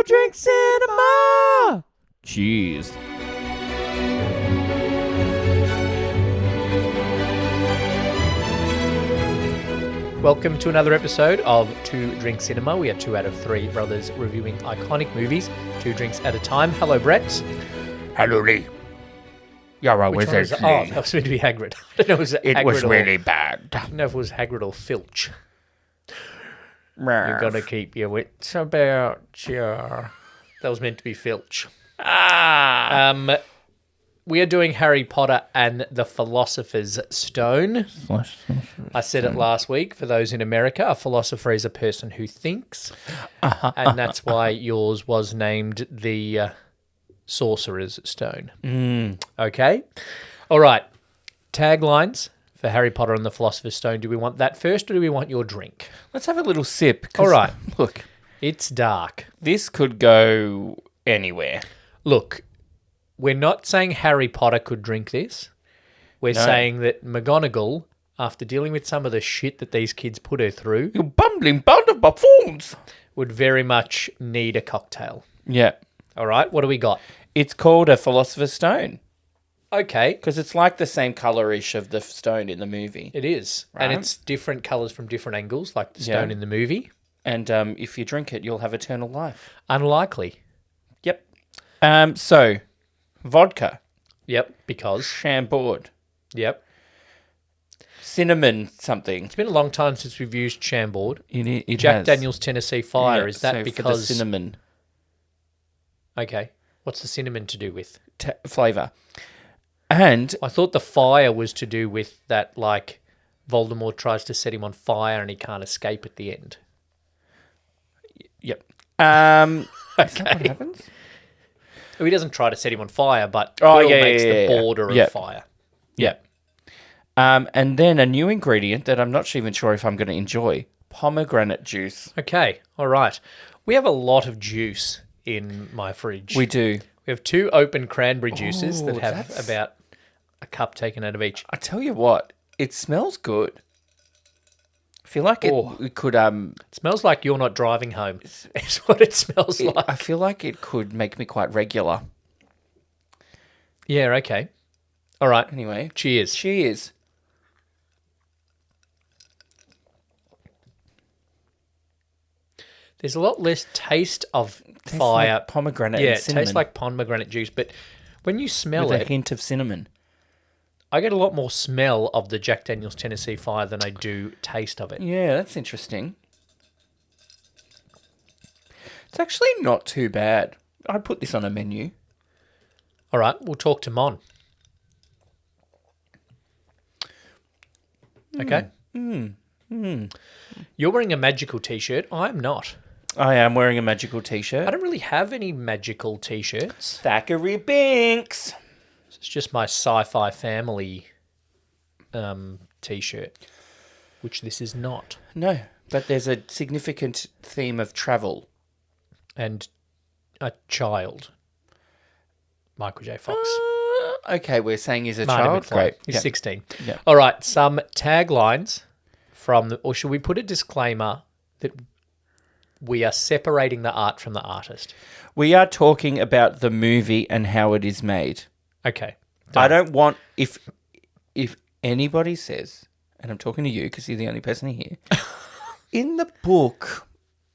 Drink Cinema! Cheers. Welcome to another episode of Two Drink Cinema. We are 2 out of 3 brothers reviewing iconic movies, 2 drinks at a time. Hello, Brett. Hello, Lee. You're a Which one was wizard, that? Oh, Lee. that was meant to be Hagrid. I don't know if it was It Hagrid was or, really bad. I don't know if it was Hagrid or Filch. You're going to keep your wits about you. That was meant to be Filch. We are doing Harry Potter and the Philosopher's Stone. I said it last week. For those in America, a philosopher is a person who thinks. And that's why yours was named the Sorcerors' Stone. Okay? All right. Taglines for Harry Potter and the Philosopher's Stone. Do we want that first or do we want your drink? Let's have a little sip. All right. Look, It's dark. this could go anywhere. Look, we're not saying Harry Potter could drink this. We're saying that McGonagall, after dealing with some of the shit that these kids put her through, You bumbling band of buffoons. would very much need a cocktail. Yeah. All right, what do we got? It's called a Philosopher's Stone Okay, because it's like the same colour-ish of the stone in the movie. it is. And Right. it's different colours from different angles, like the stone Yeah. in the movie. And if you drink it, you'll have eternal life. Unlikely. Yep. So, vodka, Yep, because. Chambord, Yep. cinnamon something. It's been a long time since we've used Chambord. It Jack has. Daniel's Tennessee Fire, Yeah, is that so for the because... cinnamon Okay, what's the cinnamon to do with? flavour. And I thought the fire was to do with that, like, Voldemort tries to set him on fire and he can't escape at the end. yep. Is that what Okay. happens? He doesn't try to set him on fire, but Oh, Quill yeah, makes yeah, the yeah, yeah. border Yep. of fire. Yep. And then a new ingredient that I'm not even sure if I'm going to enjoy: pomegranate juice. Okay, all right. We have a lot of juice in my fridge. We do. We have 2 open cranberry juices that Ooh, have that's- about a cup taken out of each. I tell you what, it smells good. I feel like it could. It smells like you're not driving home. Is what it smells like. I feel like it could make me quite regular. Yeah, okay. All right. Anyway, Cheers. cheers. There's a lot less taste of Tastes fire. like pomegranate Yeah, and it cinnamon. tastes like pomegranate juice, but when you smell with a it, hint of cinnamon. I get a lot more smell of the Jack Daniel's Tennessee Fire than I do taste of it. Yeah, that's interesting. It's actually not too bad. I'd put this on a menu. All right, we'll talk to Mon. Okay. You're wearing a magical t-shirt. I'm not. I am wearing a magical t-shirt. I don't really have any magical t-shirts. Thackeray Binks. It's just my sci-fi family t-shirt, which this is not. No, but there's a significant theme of travel. And a child. Michael J. Fox. Okay, we're saying he's a Marty child. McFly. Great. He's Yeah. 16. Yeah. All right, some taglines from or should we put a disclaimer that we are separating the art from the artist? We are talking about the movie and how it is made. Okay. I don't want if anybody says, and I'm talking to you because you're the only person here, in the book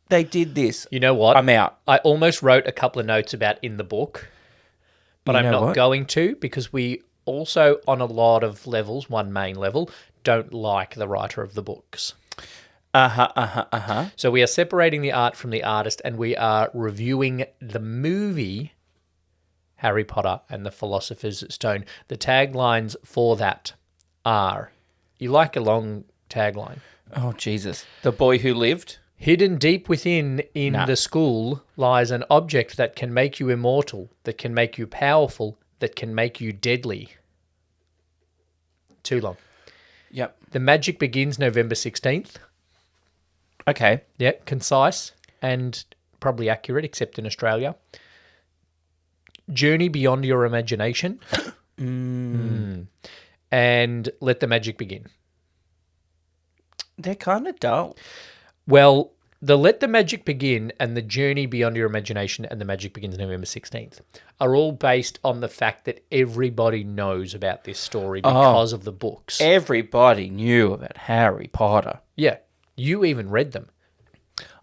they did this. You know what? I'm out. I almost wrote a couple of notes about in the book, but You I'm know not what? going to because we also, on a lot of levels, one main level, don't like the writer of the books. So we are separating the art from the artist and we are reviewing the movie Harry Potter and the Philosopher's Stone. The taglines for that are, you like a long tagline? Oh, Jesus. The Boy Who Lived. Hidden deep within the school lies an object that can make you immortal, that can make you powerful, that can make you deadly. Too long. Yep. The magic begins November 16th. Okay. Yeah, concise and probably accurate, except in Australia. Journey beyond your imagination. And let the magic begin. They're kind of dull. Well, The Let the Magic Begin and The Journey Beyond Your Imagination and The Magic Begins November 16th are all based on the fact that everybody knows about this story because of the books. Everybody knew about Harry Potter. Yeah. You even read them.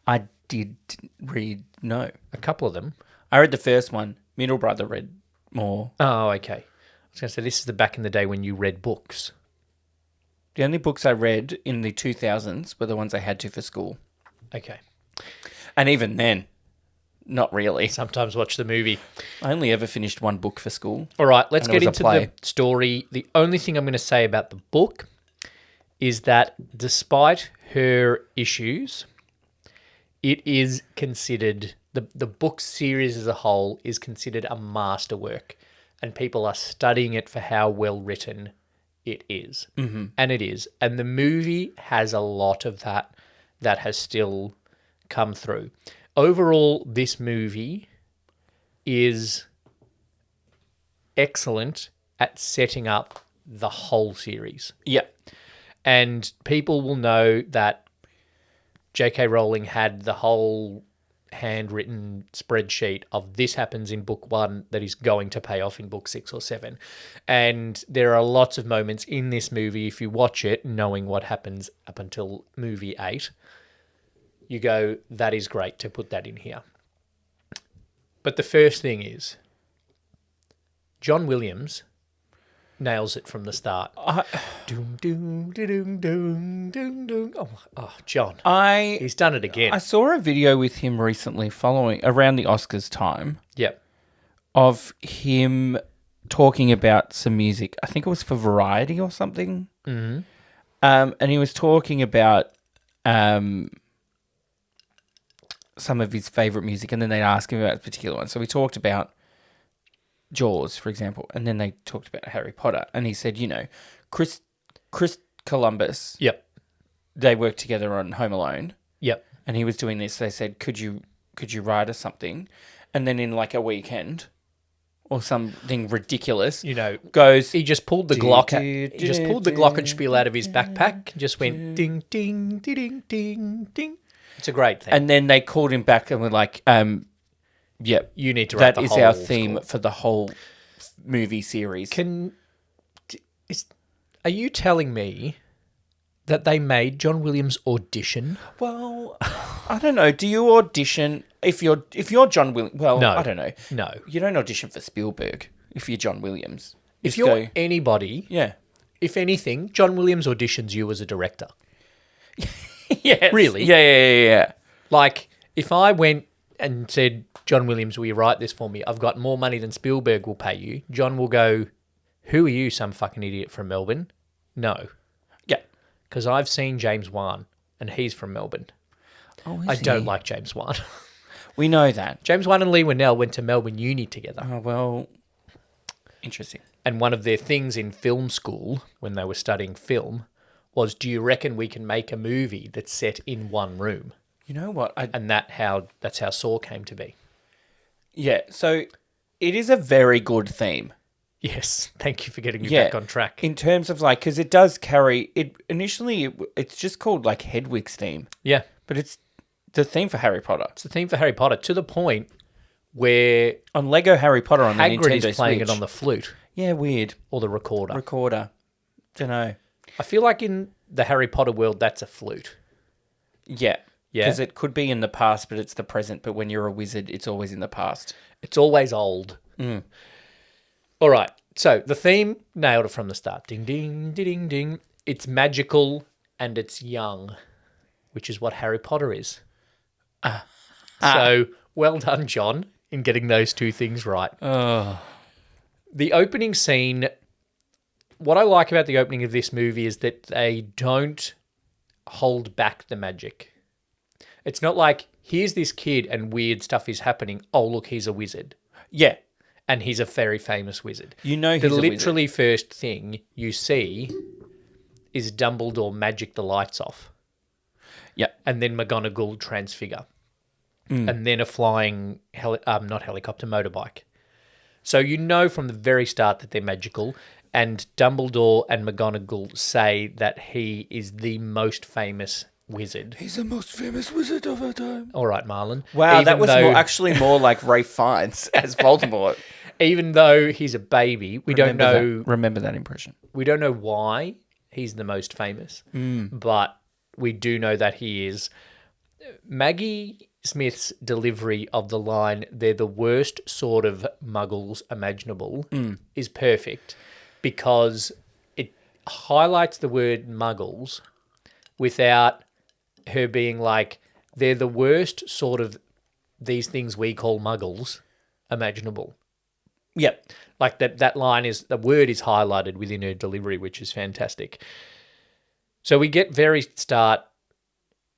I did read, no. A couple of them. I read the first one. Middle brother read more. Oh, okay. I was going to say, this is the back in the day when you read books. The only books I read in the 2000s were the ones I had to for school. Okay. And even then, not really. Sometimes watch the movie. I only ever finished one book for school. All right, let's And it get was a into play. the story. The only thing I'm going to say about the book is that despite her issues, it is considered, the book series as a whole is considered a masterwork, and people are studying it for how well written it is. Mm-hmm. And it is. And the movie has a lot of that has still come through. Overall, this movie is excellent at setting up the whole series. Yeah. And people will know that J.K. Rowling had the whole handwritten spreadsheet of this happens in book 1 that is going to pay off in book 6 or 7. And there are lots of moments in this movie, if you watch it, knowing what happens up until movie 8, you go, that is great to put that in here. But the first thing is, John Williams nails it from the start. Doom, doom, doom, doom, doom, doom. Oh, John. He's done it again. I saw a video with him recently following around the Oscars time Yep. of him talking about some music. I think it was for Variety or something. Mm-hmm. And he was talking about some of his favourite music, and then they'd ask him about a particular one. So we talked about Jaws, for example, and then they talked about Harry Potter, and he said, Chris Columbus. Yep. They worked together on Home Alone. Yep. And he was doing this. They said, "Could you write us something?" And then in like a weekend or something ridiculous, goes. He just pulled the Glock. He just pulled the glockenspiel out of his backpack. Just went ding, ding, ding, ding, ding, ding. It's a great thing. And then they called him back and were like, "Yeah, you need to write that the is whole our theme score for the whole movie series." Are you telling me that they made John Williams audition? Well, I don't know. Do you audition if you're John Williams? Well, No. I don't know. No. You don't audition for Spielberg if you're John Williams. If you're anybody, yeah. If anything, John Williams auditions you as a director. Yes. Really? Yeah. Like, if I went and said, John Williams, will you write this for me? I've got more money than Spielberg will pay you. John will go, who are you, some fucking idiot from Melbourne? No. Yeah. Because I've seen James Wan, and he's from Melbourne. Oh, I don't like James Wan. We know that. James Wan and Lee Winnell went to Melbourne Uni together. Oh, well, interesting. And one of their things in film school, when they were studying film, was, do you reckon we can make a movie that's set in one room? You know what? And that's how Saw came to be. Yeah, so it is a very good theme. Yes, thank you for getting me back on track. In terms of like, because it does carry, it's just called like Hedwig's theme. Yeah. But it's the theme for Harry Potter. It's the theme for Harry Potter, to the point where on Lego Harry Potter on Hagrid the Nintendo is playing Switch. it on the flute. Yeah, weird. Or the recorder. Don't know. I feel like in the Harry Potter world, that's a flute. Yeah. Yeah. Because it could be in the past, but it's the present. But when you're a wizard, it's always in the past. It's always old. All right. So the theme, nailed it from the start. Ding, ding, ding, ding, ding. It's magical and it's young, which is what Harry Potter is. So well done, John, in getting those two things right. The opening scene, what I like about the opening of this movie is that they don't hold back the magic. It's not like, here's this kid and weird stuff is happening. Oh, look, he's a wizard. Yeah. And he's a very famous wizard. You know he's the a wizard. literally first thing you see is Dumbledore magic the lights off. Yeah. And then McGonagall transfigure. And then a flying, not helicopter, motorbike. So you know from the very start that they're magical. And Dumbledore and McGonagall say that he is the most famous wizard. He's the most famous wizard of our time. All right, Marlon. Wow, that Even was though- actually more like Ray Fiennes as Voldemort. Even though he's a baby, we don't know. Remember that impression. We don't know why he's the most famous, but we do know that he is. Maggie Smith's delivery of the line, "They're the worst sort of muggles imaginable," is perfect because it highlights the word muggles without her being like, "They're the worst sort of these things we call muggles imaginable." Yep. Like that line is, the word is highlighted within her delivery, which is fantastic. So we get very start,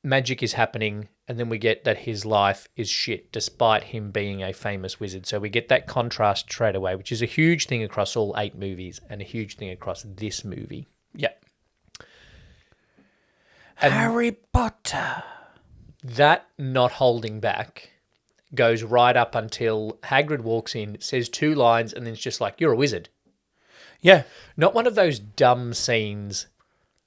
magic is happening, and then we get that his life is shit despite him being a famous wizard. So we get that contrast straight away, which is a huge thing across all 8 movies and a huge thing across this movie. Yep. Harry Potter. That not holding back goes right up until Hagrid walks in, says 2 lines, and then it's just like, "You're a wizard." Yeah. Not one of those dumb scenes,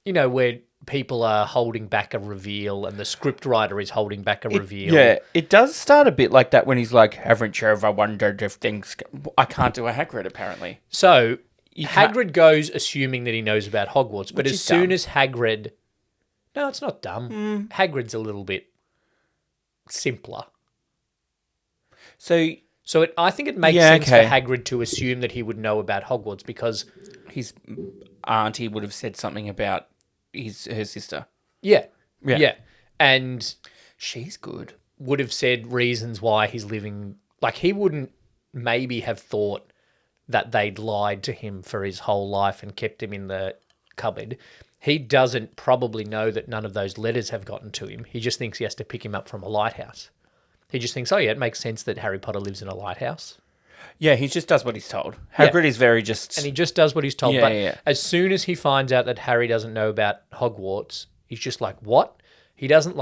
where people are holding back a reveal and the script writer is holding back a reveal. Yeah, it does start a bit like that when he's like, "Haven't you ever wondered if things..." I can't do a Hagrid, apparently. So can't- Hagrid goes assuming that he knows about Hogwarts, but Which as is soon dumb. as Hagrid... No, it's not dumb. Hagrid's a little bit simpler. So I think it makes Yeah, sense okay. for Hagrid to assume that he would know about Hogwarts because... his auntie would have said something about her sister. Yeah. Yeah. Yeah. And She's good. would have said reasons why he's living... Like, he wouldn't maybe have thought that they'd lied to him for his whole life and kept him in the cupboard. He doesn't probably know that none of those letters have gotten to him. He just thinks he has to pick him up from a lighthouse. He just thinks, oh yeah, it makes sense that Harry Potter lives in a lighthouse. Yeah, he just does what he's told. Hagrid is very just... And he just does what he's told. Yeah, But yeah. as soon as he finds out that Harry doesn't know about Hogwarts, he's just like, what? He doesn't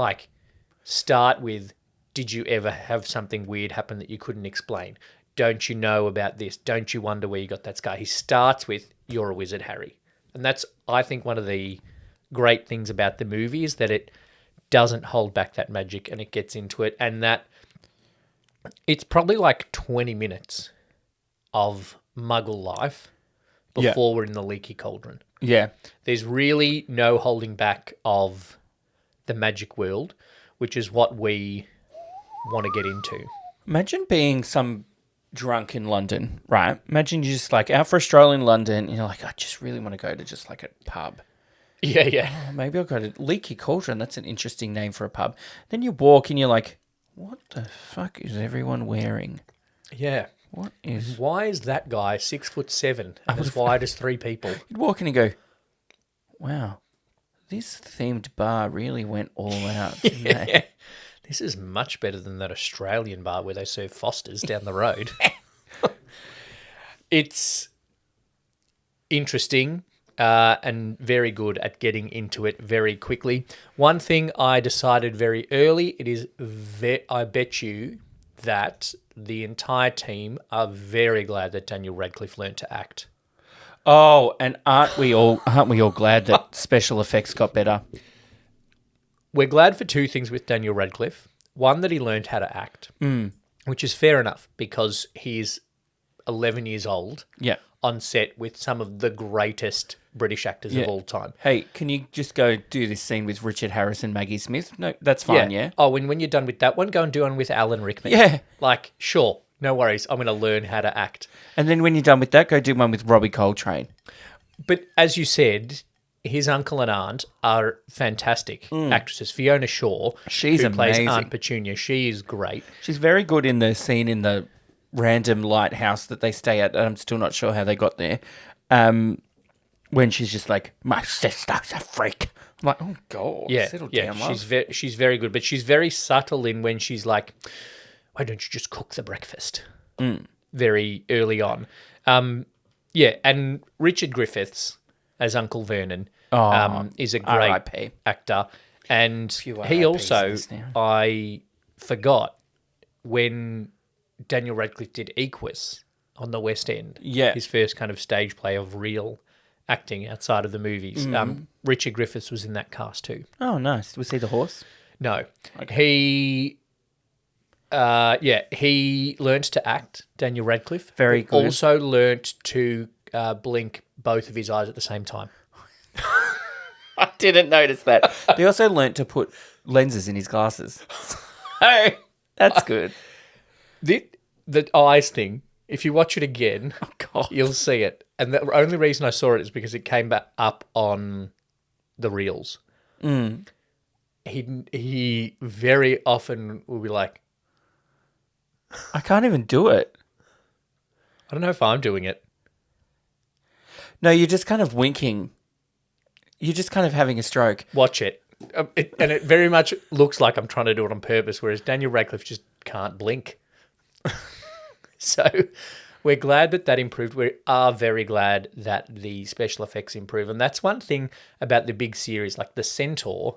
start with, did you ever have something weird happen that you couldn't explain? Don't you know about this? Don't you wonder where you got that scar? He starts with, you're a wizard, Harry. And that's, I think, one of the great things about the movie is that it doesn't hold back that magic and it gets into it. And that it's probably 20 minutes of muggle life before we're in the leaky cauldron. Yeah. There's really no holding back of the magic world, which is what we want to get into. Imagine being some drunk in London, right? Imagine you're just out for a stroll in London and you're like, I just really want to go to just a pub. Yeah, yeah. Oh, maybe I'll go to Leaky Cauldron. That's an interesting name for a pub. Then you walk and you're like, what the fuck is everyone wearing? Yeah. What is... Why is that guy 6'7" and as wide as 3 people? You'd walk in and go, wow, this themed bar really went all out, didn't they? This is much better than that Australian bar where they serve Fosters down the road. It's interesting and very good at getting into it very quickly. One thing I decided very early, it is I bet you that the entire team are very glad that Daniel Radcliffe learned to act. Oh, and aren't we all glad that special effects got better? We're glad for 2 things with Daniel Radcliffe. One, that he learned how to act, which is fair enough because he's 11 years old Yeah. on set with some of the greatest British actors of all time. Hey, can you just go do this scene with Richard Harris and Maggie Smith? No, that's fine, yeah? Oh, when you're done with that one, go and do one with Alan Rickman. Yeah. Sure, no worries. I'm going to learn how to act. And then when you're done with that, go do one with Robbie Coltrane. But as you said, his uncle and aunt are fantastic actresses. Fiona Shaw, She's who plays amazing. Aunt Petunia, she is great. She's very good in the scene in the random lighthouse that they stay at. I'm still not sure how they got there. When she's just like, my sister's a freak. I'm like, oh, God, settle down, love. She's very good, but she's very subtle in when she's like, why don't you just cook the breakfast? Very early on. And Richard Griffiths as Uncle Vernon is a great R.I.P. actor. And Few he RIPs also, in this now. I forgot, when Daniel Radcliffe did Equus on the West End, Yeah. his first kind of stage play of real acting outside of the movies. Richard Griffiths was in that cast too. Oh, nice. Was he the horse? No. Okay. He learnt to act, Daniel Radcliffe. Very good. Also learnt to blink both of his eyes at the same time. I didn't notice that. They also learnt to put lenses in his glasses. Oh, that's good. The eyes thing, if you watch it again, you'll see it. And the only reason I saw it is because it came back up on the reels. He very often will be like, I can't even do it. I don't know if I'm doing it. No, you're just kind of winking. You're just kind of having a stroke. Watch it. And it very much looks like I'm trying to do it on purpose, whereas Daniel Radcliffe just can't blink. So we're glad that improved. We are very glad that the special effects improve. And that's one thing about the big series, like the Centaur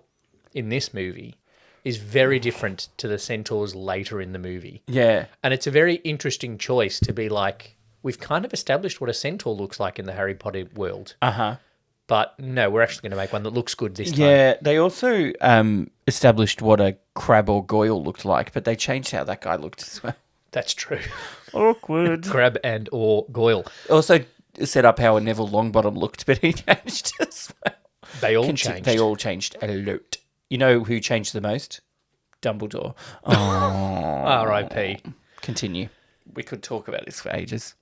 in this movie is very different to the Centaurs later in the movie. Yeah. And it's a very interesting choice to be like, we've kind of established what a Centaur looks like in the Harry Potter world. Uh-huh. But no, we're actually going to make one that looks good this time. Yeah, they also established what a Crab or Goyle looked like, but they changed how that guy looked as well. That's true. Awkward. Crab and or Goyle. Also set up how a Neville Longbottom looked, but he changed as well. They all changed. They all changed a lot. You know who changed the most? Dumbledore. Oh. R.I.P. Continue. We could talk about this for ages.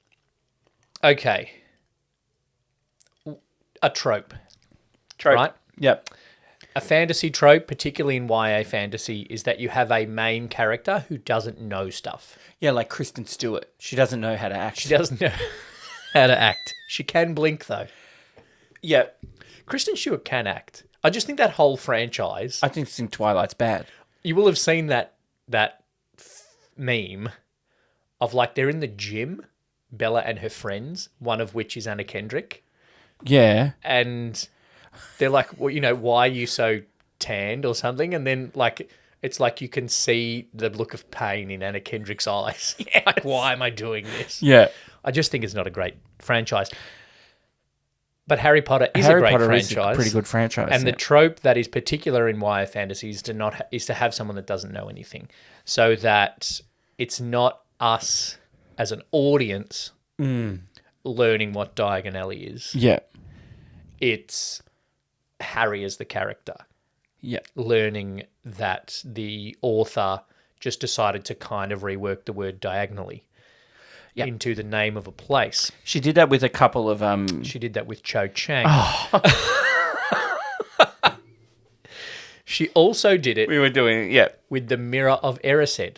Okay. A trope. Right? Yep. A fantasy trope, particularly in YA fantasy, is that you have a main character who doesn't know stuff. Yeah, like Kristen Stewart. She doesn't know how to act. She doesn't know how to act. She can blink, though. Yeah. Kristen Stewart can act. I just think that whole franchise... I think Twilight's bad. You will have seen that meme of, like, they're in the gym, Bella and her friends, one of which is Anna Kendrick. Yeah. And they're like, well, you know, why are you so tanned or something? And then, like, it's like you can see the look of pain in Anna Kendrick's eyes. Yes. Like, why am I doing this? Yeah. I just think it's not a great franchise. But Harry Potter is a great franchise. Is a pretty good franchise. And the trope that is particular in YA fantasy is to have someone that doesn't know anything, so that it's not us as an audience learning what Diagon Alley is. Yeah. It's Harry as the character. Yeah. Learning that the author just decided to kind of rework the word diagonally into the name of a place. She did that with a couple of... She did that with Cho Chang. She also did it... We were doing it, with the Mirror of Erised.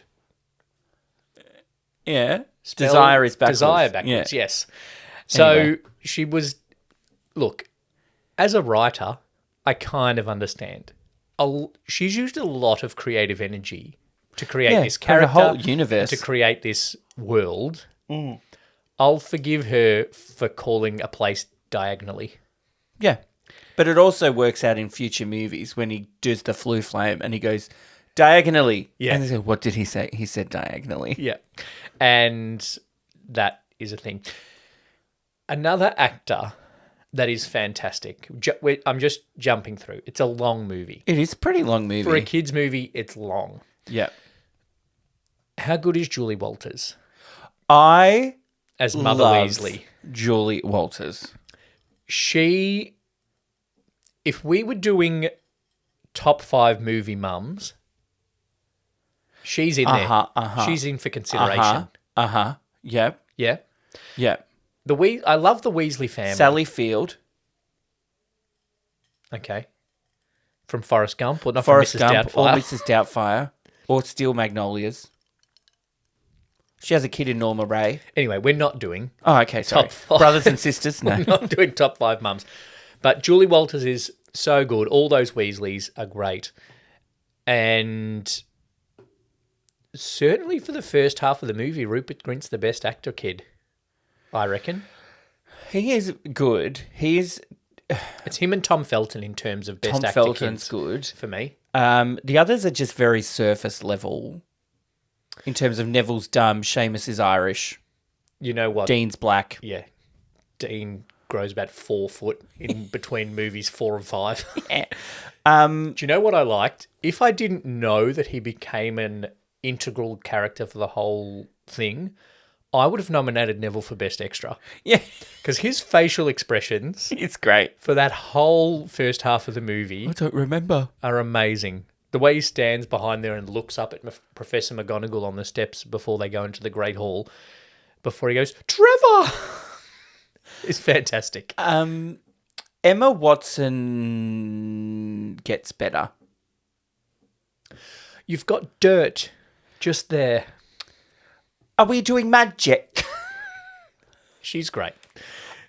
Yeah. Desire is backwards. Desire backwards, yes. So Anyway. she was... Look, as a writer, I kind of understand. She's used a lot of creative energy to create this character. A whole universe. To create this world. I'll forgive her for calling a place diagonally. Yeah. But it also works out in future movies when he does the flu flame and he goes, diagonally. Yeah. And they say, what did he say? He said diagonally. Yeah. And that is a thing. Another actor that is fantastic. I'm just jumping through. It's a long movie. It is a pretty long movie. For a kid's movie, it's long. Yeah. How good is Julie Walters I as Mother love Weasley? Julie Walters. If we were doing top 5 movie mums, she's in there. She's in for consideration. Yep. Yeah. Yep. I love the Weasley family. Sally Field. Okay. From Forrest Gump, or not Forrest from Mrs. Gump Doubtfire. or Mrs. Doubtfire. Or Steel Magnolias. She has a kid in Norma Ray. Anyway, we're not doing Oh, okay, sorry. top 5. Brothers and sisters? No. We're not doing top 5 mums. But Julie Walters is so good. All those Weasleys are great. And certainly for the first half of the movie, Rupert Grint's the best actor kid, I reckon. He is good. It's him and Tom Felton in terms of best Tom actor Felton's kids good. for me. The others are just very surface level. In terms of Neville's dumb, Seamus is Irish, You know what? Dean's black. Yeah. Dean grows about 4 foot in between movies 4 and 5. Yeah. Do you know what I liked? If I didn't know that he became an integral character for the whole thing, I would have nominated Neville for Best Extra. Yeah. Because his facial expressions It's great. for that whole first half of the movie I don't remember. are amazing. The way he stands behind there and looks up at Professor McGonagall on the steps before they go into the Great Hall, before he goes, Trevor! Is fantastic. Emma Watson gets better. You've got dirt just there. Are we doing magic? She's great.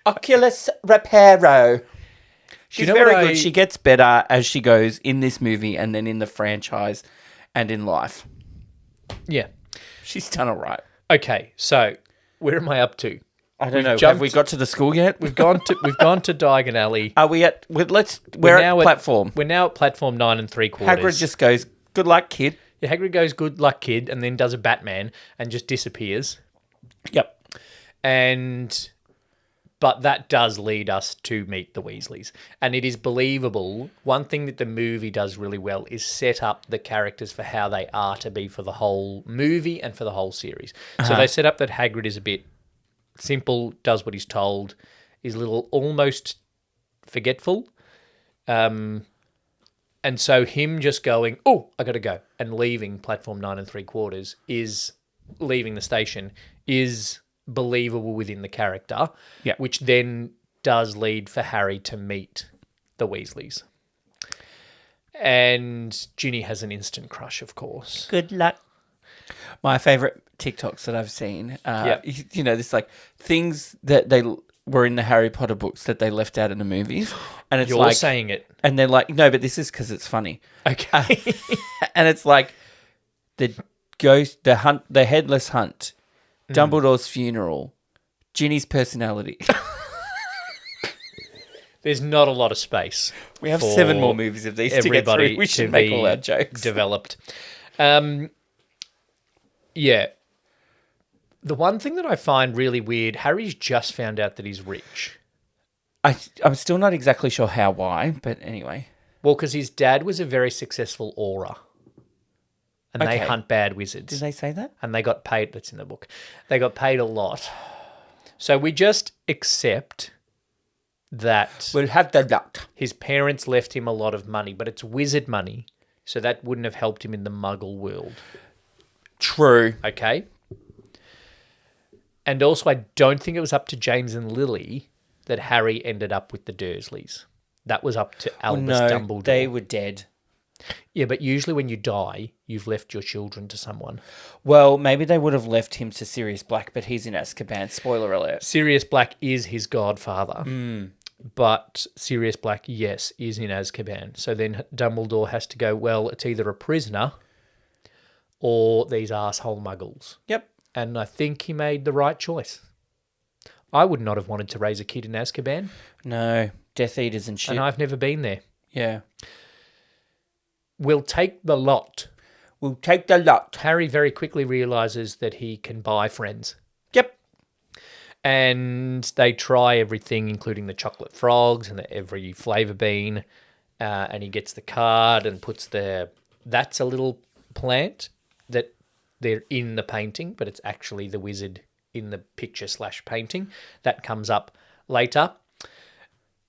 Oculus Reparo. She's know very what good. She gets better as she goes in this movie and then in the franchise and in life. Yeah. She's done all right. Okay, so where am I up to? I don't know. Have we got to the school yet? We've gone to Diagon Alley. Are we at? We're at platform. We're now at platform 9 3/4. Hagrid just goes, "Good luck, kid." Yeah, Hagrid goes, "Good luck, kid," and then does a Batman and just disappears. Yep. But that does lead us to meet the Weasleys. And it is believable. One thing that the movie does really well is set up the characters for how they are to be for the whole movie and for the whole series. So they set up that Hagrid is a bit simple, does what he's told, is a little almost forgetful. And so him just going, "Oh, I got to go," and leaving platform 9 3/4 is leaving the station is believable within the character, which then does lead for Harry to meet the Weasleys. And Ginny has an instant crush, of course. Good luck. My favourite TikToks that I've seen, you know, this like things that they were in the Harry Potter books that they left out in the movies. And it's You're saying it. And they're like, no, but this is because it's funny. Okay. And it's like the ghost, the headless hunt, Dumbledore's funeral, Ginny's personality. There's not a lot of space. We have 7 more movies of these to get through. We should make all our jokes. Developed. Yeah. The one thing that I find really weird, Harry's just found out that he's rich. I'm still not exactly sure why, but anyway. Well, because his dad was a very successful aura. And they hunt bad wizards. Did they say that? And they got paid. That's in the book. They got paid a lot. So we just accept that we'll have the luck. His parents left him a lot of money, but it's wizard money. So that wouldn't have helped him in the muggle world. True. Okay. And also, I don't think it was up to James and Lily that Harry ended up with the Dursleys. That was up to Albus Dumbledore. They were dead. Yeah, but usually when you die, you've left your children to someone. Well, maybe they would have left him to Sirius Black, but he's in Azkaban. Spoiler alert. Sirius Black is his godfather. But Sirius Black, yes, is in Azkaban. So then Dumbledore has to go, well, it's either a prisoner or these asshole muggles. Yep. And I think he made the right choice. I would not have wanted to raise a kid in Azkaban. No, Death Eaters and shit. And I've never been there. Yeah. We'll take the lot. We'll take the lot. Harry very quickly realises that he can buy friends. Yep. And they try everything, including the chocolate frogs and every flavour bean. And he gets the card and puts that's a little plant that they're in the painting, but it's actually the wizard in the picture/painting. That comes up later.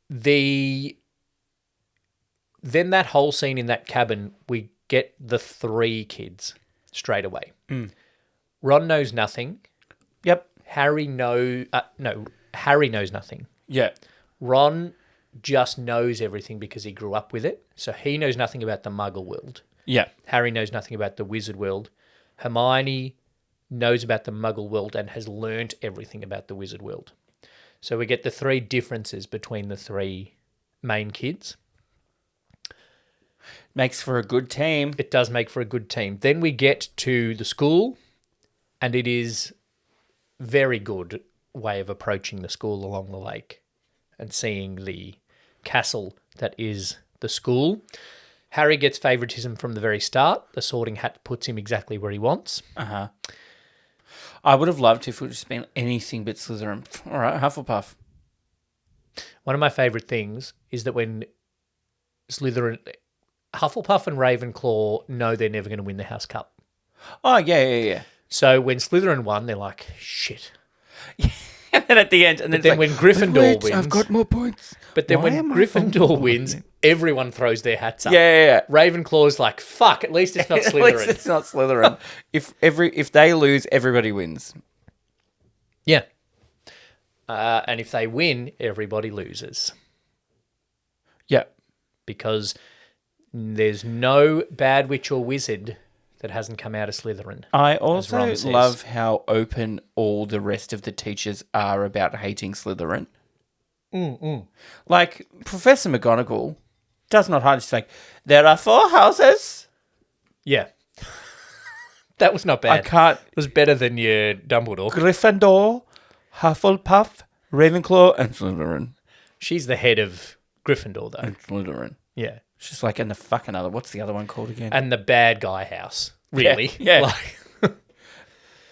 Then that whole scene in that cabin, we get the 3 kids straight away. Ron knows nothing. Yep. Harry knows nothing. Yeah. Ron just knows everything because he grew up with it. So he knows nothing about the Muggle world. Yeah. Harry knows nothing about the wizard world. Hermione knows about the Muggle world and has learnt everything about the wizard world. So we get the 3 differences between the 3 main kids. Makes for a good team. It does make for a good team. Then we get to the school, and it is very good way of approaching the school along the lake and seeing the castle that is the school. Harry gets favouritism from the very start. The Sorting Hat puts him exactly where he wants. I would have loved if it would have just been anything but Slytherin. All right, Hufflepuff. One of my favourite things is that when Slytherin, Hufflepuff and Ravenclaw know they're never going to win the House Cup. Oh, yeah. So when Slytherin won, they're like, shit. And then at the end, and then But then when Gryffindor wins, I've got more points. But then Why when am I Gryffindor wins, everyone throws their hats up. Yeah. Ravenclaw's like, fuck, at least it's not At Slytherin. least it's not Slytherin. If they lose, everybody wins. Yeah. And if they win, everybody loses. Yeah. Because there's no bad witch or wizard that hasn't come out of Slytherin. I also love how open all the rest of the teachers are about hating Slytherin. Like, Professor McGonagall does not hide. She's like, there are 4 houses. Yeah. That was not bad. I can't... It was better than your Dumbledore. Gryffindor, Hufflepuff, Ravenclaw, and Slytherin. She's the head of Gryffindor, though. And Slytherin. Yeah. She's like, and the fucking other... What's the other one called again? And the bad guy house, really. Yeah. Like,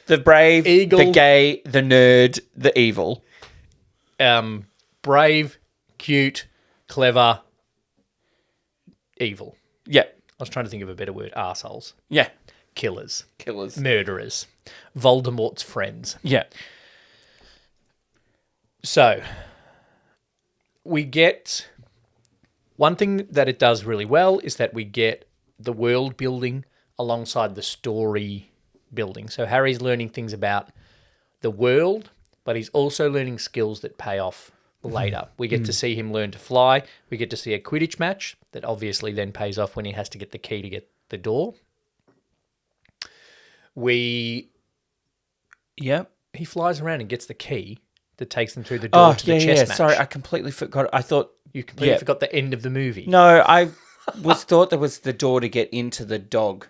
the brave, Eagle. the gay, the nerd, the evil. Brave, cute, clever, evil. Yeah. I was trying to think of a better word. Arseholes. Yeah. Killers. Murderers. Voldemort's friends. Yeah. So, we get... One thing that it does really well is that we get the world building alongside the story building. So Harry's learning things about the world, but he's also learning skills that pay off later. We get to see him learn to fly. We get to see a Quidditch match that obviously then pays off when he has to get the key to get the door. He flies around and gets the key that takes them through the door to the chess match. Sorry, I completely forgot. I thought... You completely forgot the end of the movie. No, I thought there was the door to get into the dog.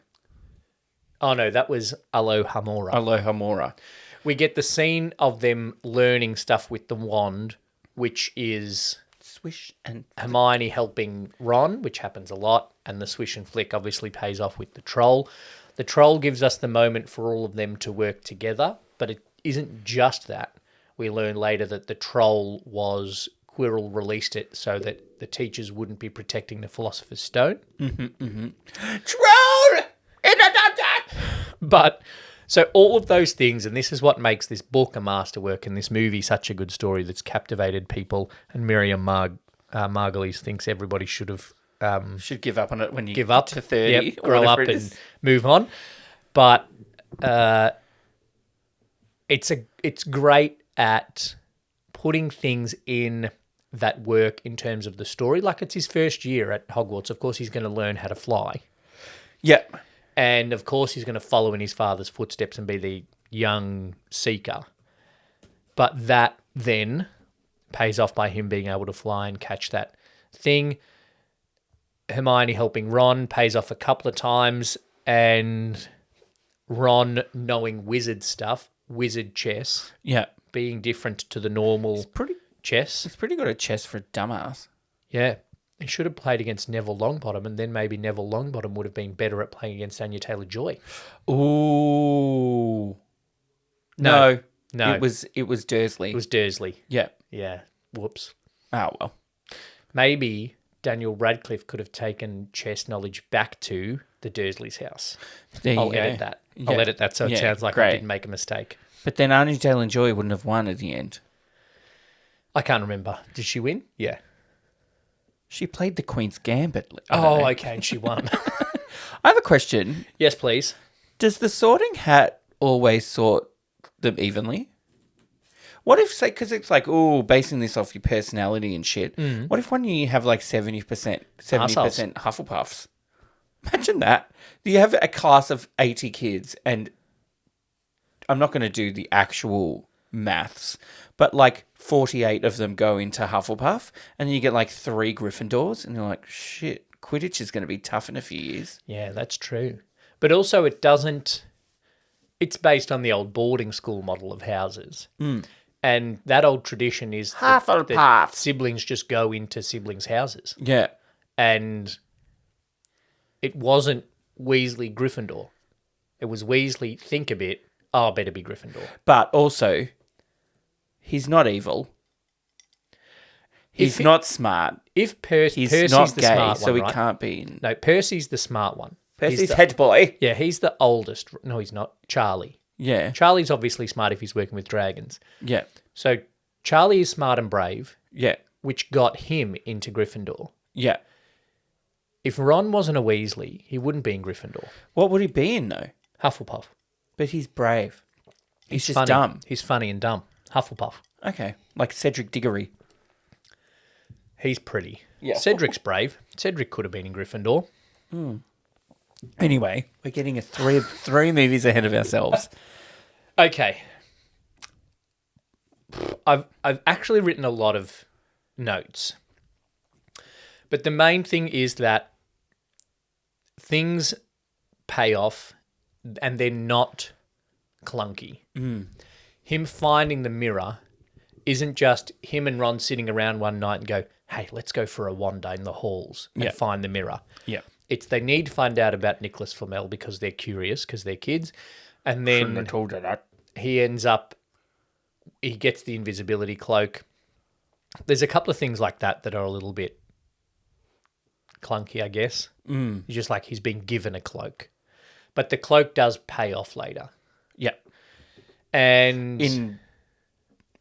Oh, no, that was Alohomora. Alohomora. We get the scene of them learning stuff with the wand, which is Swish and... Hermione helping Ron, which happens a lot, and the swish and flick obviously pays off with the troll. The troll gives us the moment for all of them to work together, but it isn't just that. We learn later that the troll was... Quirrell released it so that the teachers wouldn't be protecting the Philosopher's Stone. Troll! But, so all of those things, and this is what makes this book a masterwork and this movie such a good story that's captivated people, and Miriam Margolyes thinks everybody should have... should give up on it when you give up to 30. Grow up and move on. But it's great at putting things in... that work in terms of the story. Like, it's his first year at Hogwarts. Of course, he's going to learn how to fly. Yeah. And, of course, he's going to follow in his father's footsteps and be the young seeker. But that then pays off by him being able to fly and catch that thing. Hermione helping Ron pays off a couple of times. And Ron knowing wizard stuff, wizard chess. Yeah. Being different to the normal... chess. It's pretty good at chess for a dumbass. Yeah. He should have played against Neville Longbottom, and then maybe Neville Longbottom would have been better at playing against Anya Taylor-Joy. Ooh. No. No. It was Dursley. It was Dursley. Yeah. Yeah. Whoops. Oh, well. Maybe Daniel Radcliffe could have taken chess knowledge back to the Dursleys' house. I'll edit that. Yeah. I'll edit that so it sounds like great. I didn't make a mistake. But then Anya Taylor-Joy wouldn't have won at the end. I can't remember. Did she win? Yeah. She played the Queen's Gambit. Okay, and she won. I have a question. Yes, please. Does the sorting hat always sort them evenly? What if, say, because it's like, basing this off your personality and shit. What if one year you have like 70% Hufflepuffs? Imagine that. You have a class of 80 kids, and I'm not going to do the actual maths, but like 48 of them go into Hufflepuff, and then you get like 3 Gryffindors, and you're like, shit, Quidditch is going to be tough in a few years. Yeah, that's true. But also it's based on the old boarding school model of houses. And that old tradition is that siblings just go into siblings' houses. Yeah. And it wasn't Weasley Gryffindor. It was Weasley think a bit, better be Gryffindor. But also, he's not evil. He's not smart. If He's Percy's not the gay, smart so one, he right? can't be in... No, Percy's the smart one. Percy's head boy. Yeah, he's the oldest. No, he's not. Charlie. Yeah. Charlie's obviously smart if he's working with dragons. Yeah. So Charlie is smart and brave, Yeah. which got him into Gryffindor. Yeah. If Ron wasn't a Weasley, he wouldn't be in Gryffindor. What would he be in, though? Hufflepuff. But he's brave. He's just funny. dumb. He's funny and dumb. Hufflepuff. Okay. Like Cedric Diggory. He's pretty. Yeah. Cedric's brave. Cedric could have been in Gryffindor. Anyway, we're getting three movies ahead of ourselves. Okay. I've actually written a lot of notes. But the main thing is that things pay off and they're not clunky. Him finding the mirror isn't just him and Ron sitting around one night and go, hey, let's go for a wander in the halls and find the mirror. Yeah. It's they need to find out about Nicholas Flamel because they're curious, because they're kids. And then told her that. he gets the invisibility cloak. There's a couple of things like that are a little bit clunky, I guess. It's just like he's been given a cloak. But the cloak does pay off later. Yeah. And In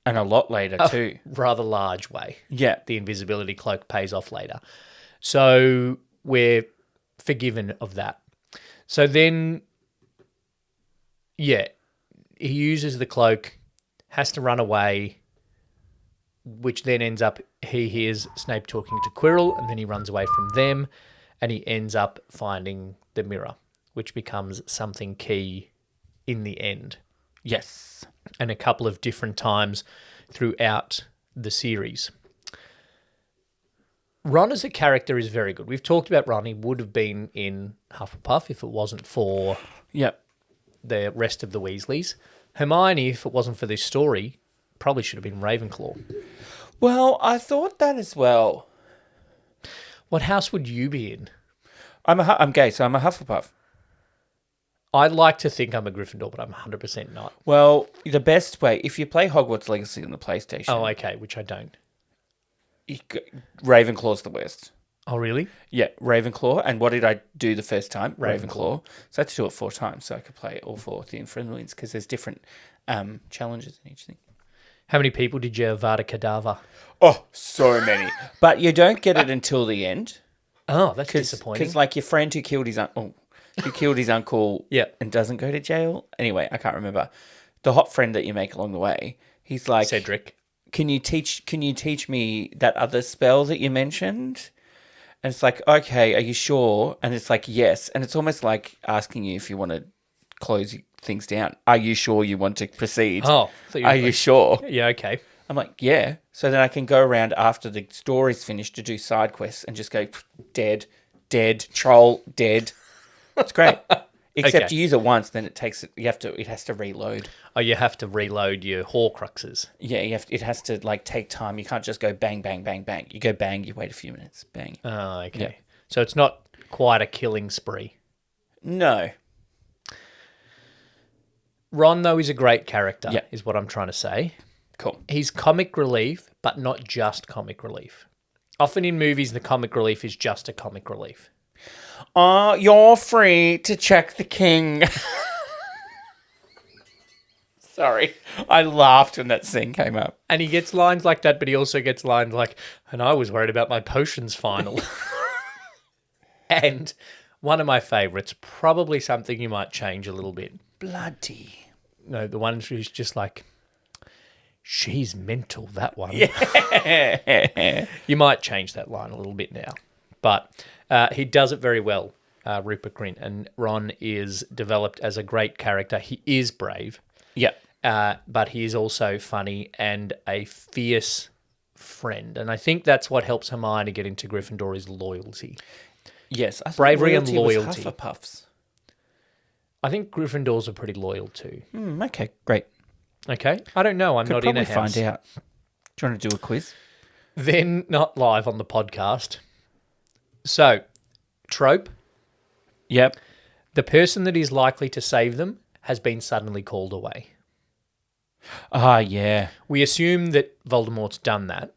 a lot later, too. rather large way. Yeah. The invisibility cloak pays off later. So we're forgiven of that. So then, yeah, he uses the cloak, has to run away, which then ends up, he hears Snape talking to Quirrell, and then he runs away from them, and he ends up finding the mirror, which becomes something key in the end. Yes. And a couple of different times throughout the series. Ron as a character is very good. We've talked about Ron. He would have been in Hufflepuff if it wasn't for Yep. the rest of the Weasleys. Hermione, if it wasn't for this story, probably should have been Ravenclaw. Well, I thought that as well. What house would you be in? I'm gay, so I'm a Hufflepuff. I'd like to think I'm a Gryffindor, but I'm 100% not. Well, the best way, if you play Hogwarts Legacy on the PlayStation, Oh, okay, which I don't. Ravenclaw's the worst. Oh, really? Yeah, Ravenclaw. And what did I do the first time? Ravenclaw. So I had to do it 4 times so I could play all 4 the Infernal because there's different challenges in each thing. How many people did you Avada Kedavra? Oh, so many. But you don't get it until the end. Oh, that's disappointing. Because like your friend who killed his uncle Yeah. and doesn't go to jail. Anyway, I can't remember. The hot friend that you make along the way, he's like, Cedric. Can you teach me that other spell that you mentioned? And it's like, okay, are you sure? And it's like, yes. And it's almost like asking you if you want to close things down. Are you sure you want to proceed? Oh. Are you sure? Yeah, okay. I'm like, yeah. So then I can go around after the story's finished to do side quests and just go, dead, troll, dead. It's great. Except Okay. you use it once, then it has to reload. Oh, you have to reload your Horcruxes. Yeah, it has to like take time. You can't just go bang, bang, bang, bang. You go bang, you wait a few minutes, bang. Oh, okay. Yeah. So it's not quite a killing spree. No. Ron, though, is a great character, Yeah. is what I'm trying to say. Cool. He's comic relief, but not just comic relief. Often in movies, the comic relief is just a comic relief. You're free to check the king. Sorry. I laughed when that scene came up. And he gets lines like that, but he also gets lines like, and I was worried about my potions final. And one of my favourites, probably something you might change a little bit. Bloody. No, the one who's just like, she's mental, that one. Yeah. You might change that line a little bit now. But he does it very well, Rupert Grint. And Ron is developed as a great character. He is brave. Yeah. But he is also funny and a fierce friend. And I think that's what helps Hermione get into Gryffindor is loyalty. Yes. I thought Bravery and was loyalty. Hufflepuffs. I think Gryffindors are pretty loyal too. Okay, great. Okay? I don't know. I'm Could not in a probably house. find out. Do you want to do a quiz? Then not live on the podcast. So, trope. Yep. The person that is likely to save them has been suddenly called away. Ah, yeah. We assume that Voldemort's done that.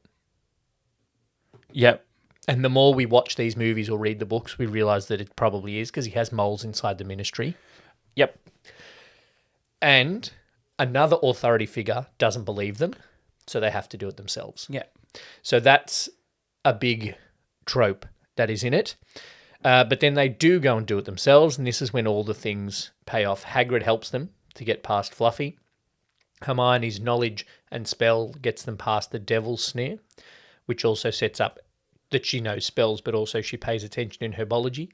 Yep. And the more we watch these movies or read the books, we realise that it probably is because he has moles inside the ministry. Yep. And another authority figure doesn't believe them, so they have to do it themselves. Yeah. So that's a big trope that is in it. But then they do go and do it themselves, and this is when all the things pay off. Hagrid helps them to get past Fluffy. Hermione's knowledge and spell gets them past the Devil's Snare, which also sets up that she knows spells, but also she pays attention in herbology.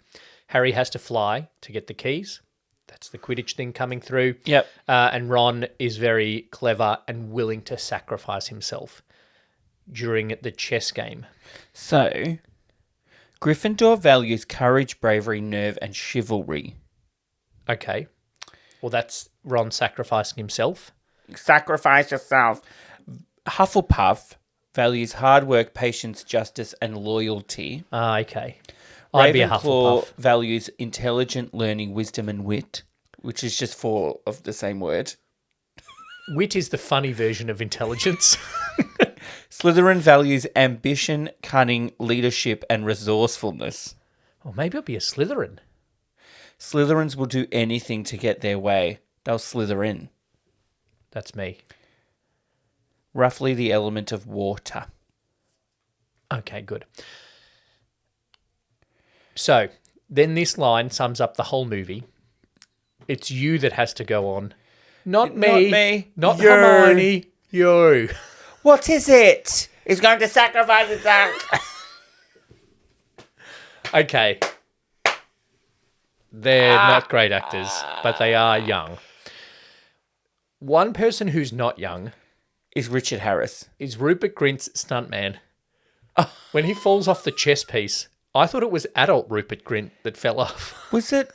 Harry has to fly to get the keys. That's the Quidditch thing coming through. Yep. And Ron is very clever and willing to sacrifice himself during the chess game. So, Gryffindor values courage, bravery, nerve, and chivalry. Okay. Well, that's Ron sacrificing himself. Sacrifice yourself. Hufflepuff values hard work, patience, justice, and loyalty. Ah, okay. I'd be a Ravenclaw Hufflepuff. values intelligent learning, wisdom, and wit, which is just four of the same word. Wit is the funny version of intelligence. Slytherin values ambition, cunning, leadership, and resourcefulness. Or maybe I'll be a Slytherin. Slytherins will do anything to get their way. They'll slither in. That's me. Roughly the element of water. Okay, good. So, then this line sums up the whole movie. It's you that has to go on. Not me. Not me. Not You. Hermione. You. What is it? He's going to sacrifice himself. Okay. They're not great actors, but they are young. One person who's not young Is Richard Harris. is Rupert Grint's stuntman. When he falls off the chess piece, I thought it was adult Rupert Grint that fell off. Was it?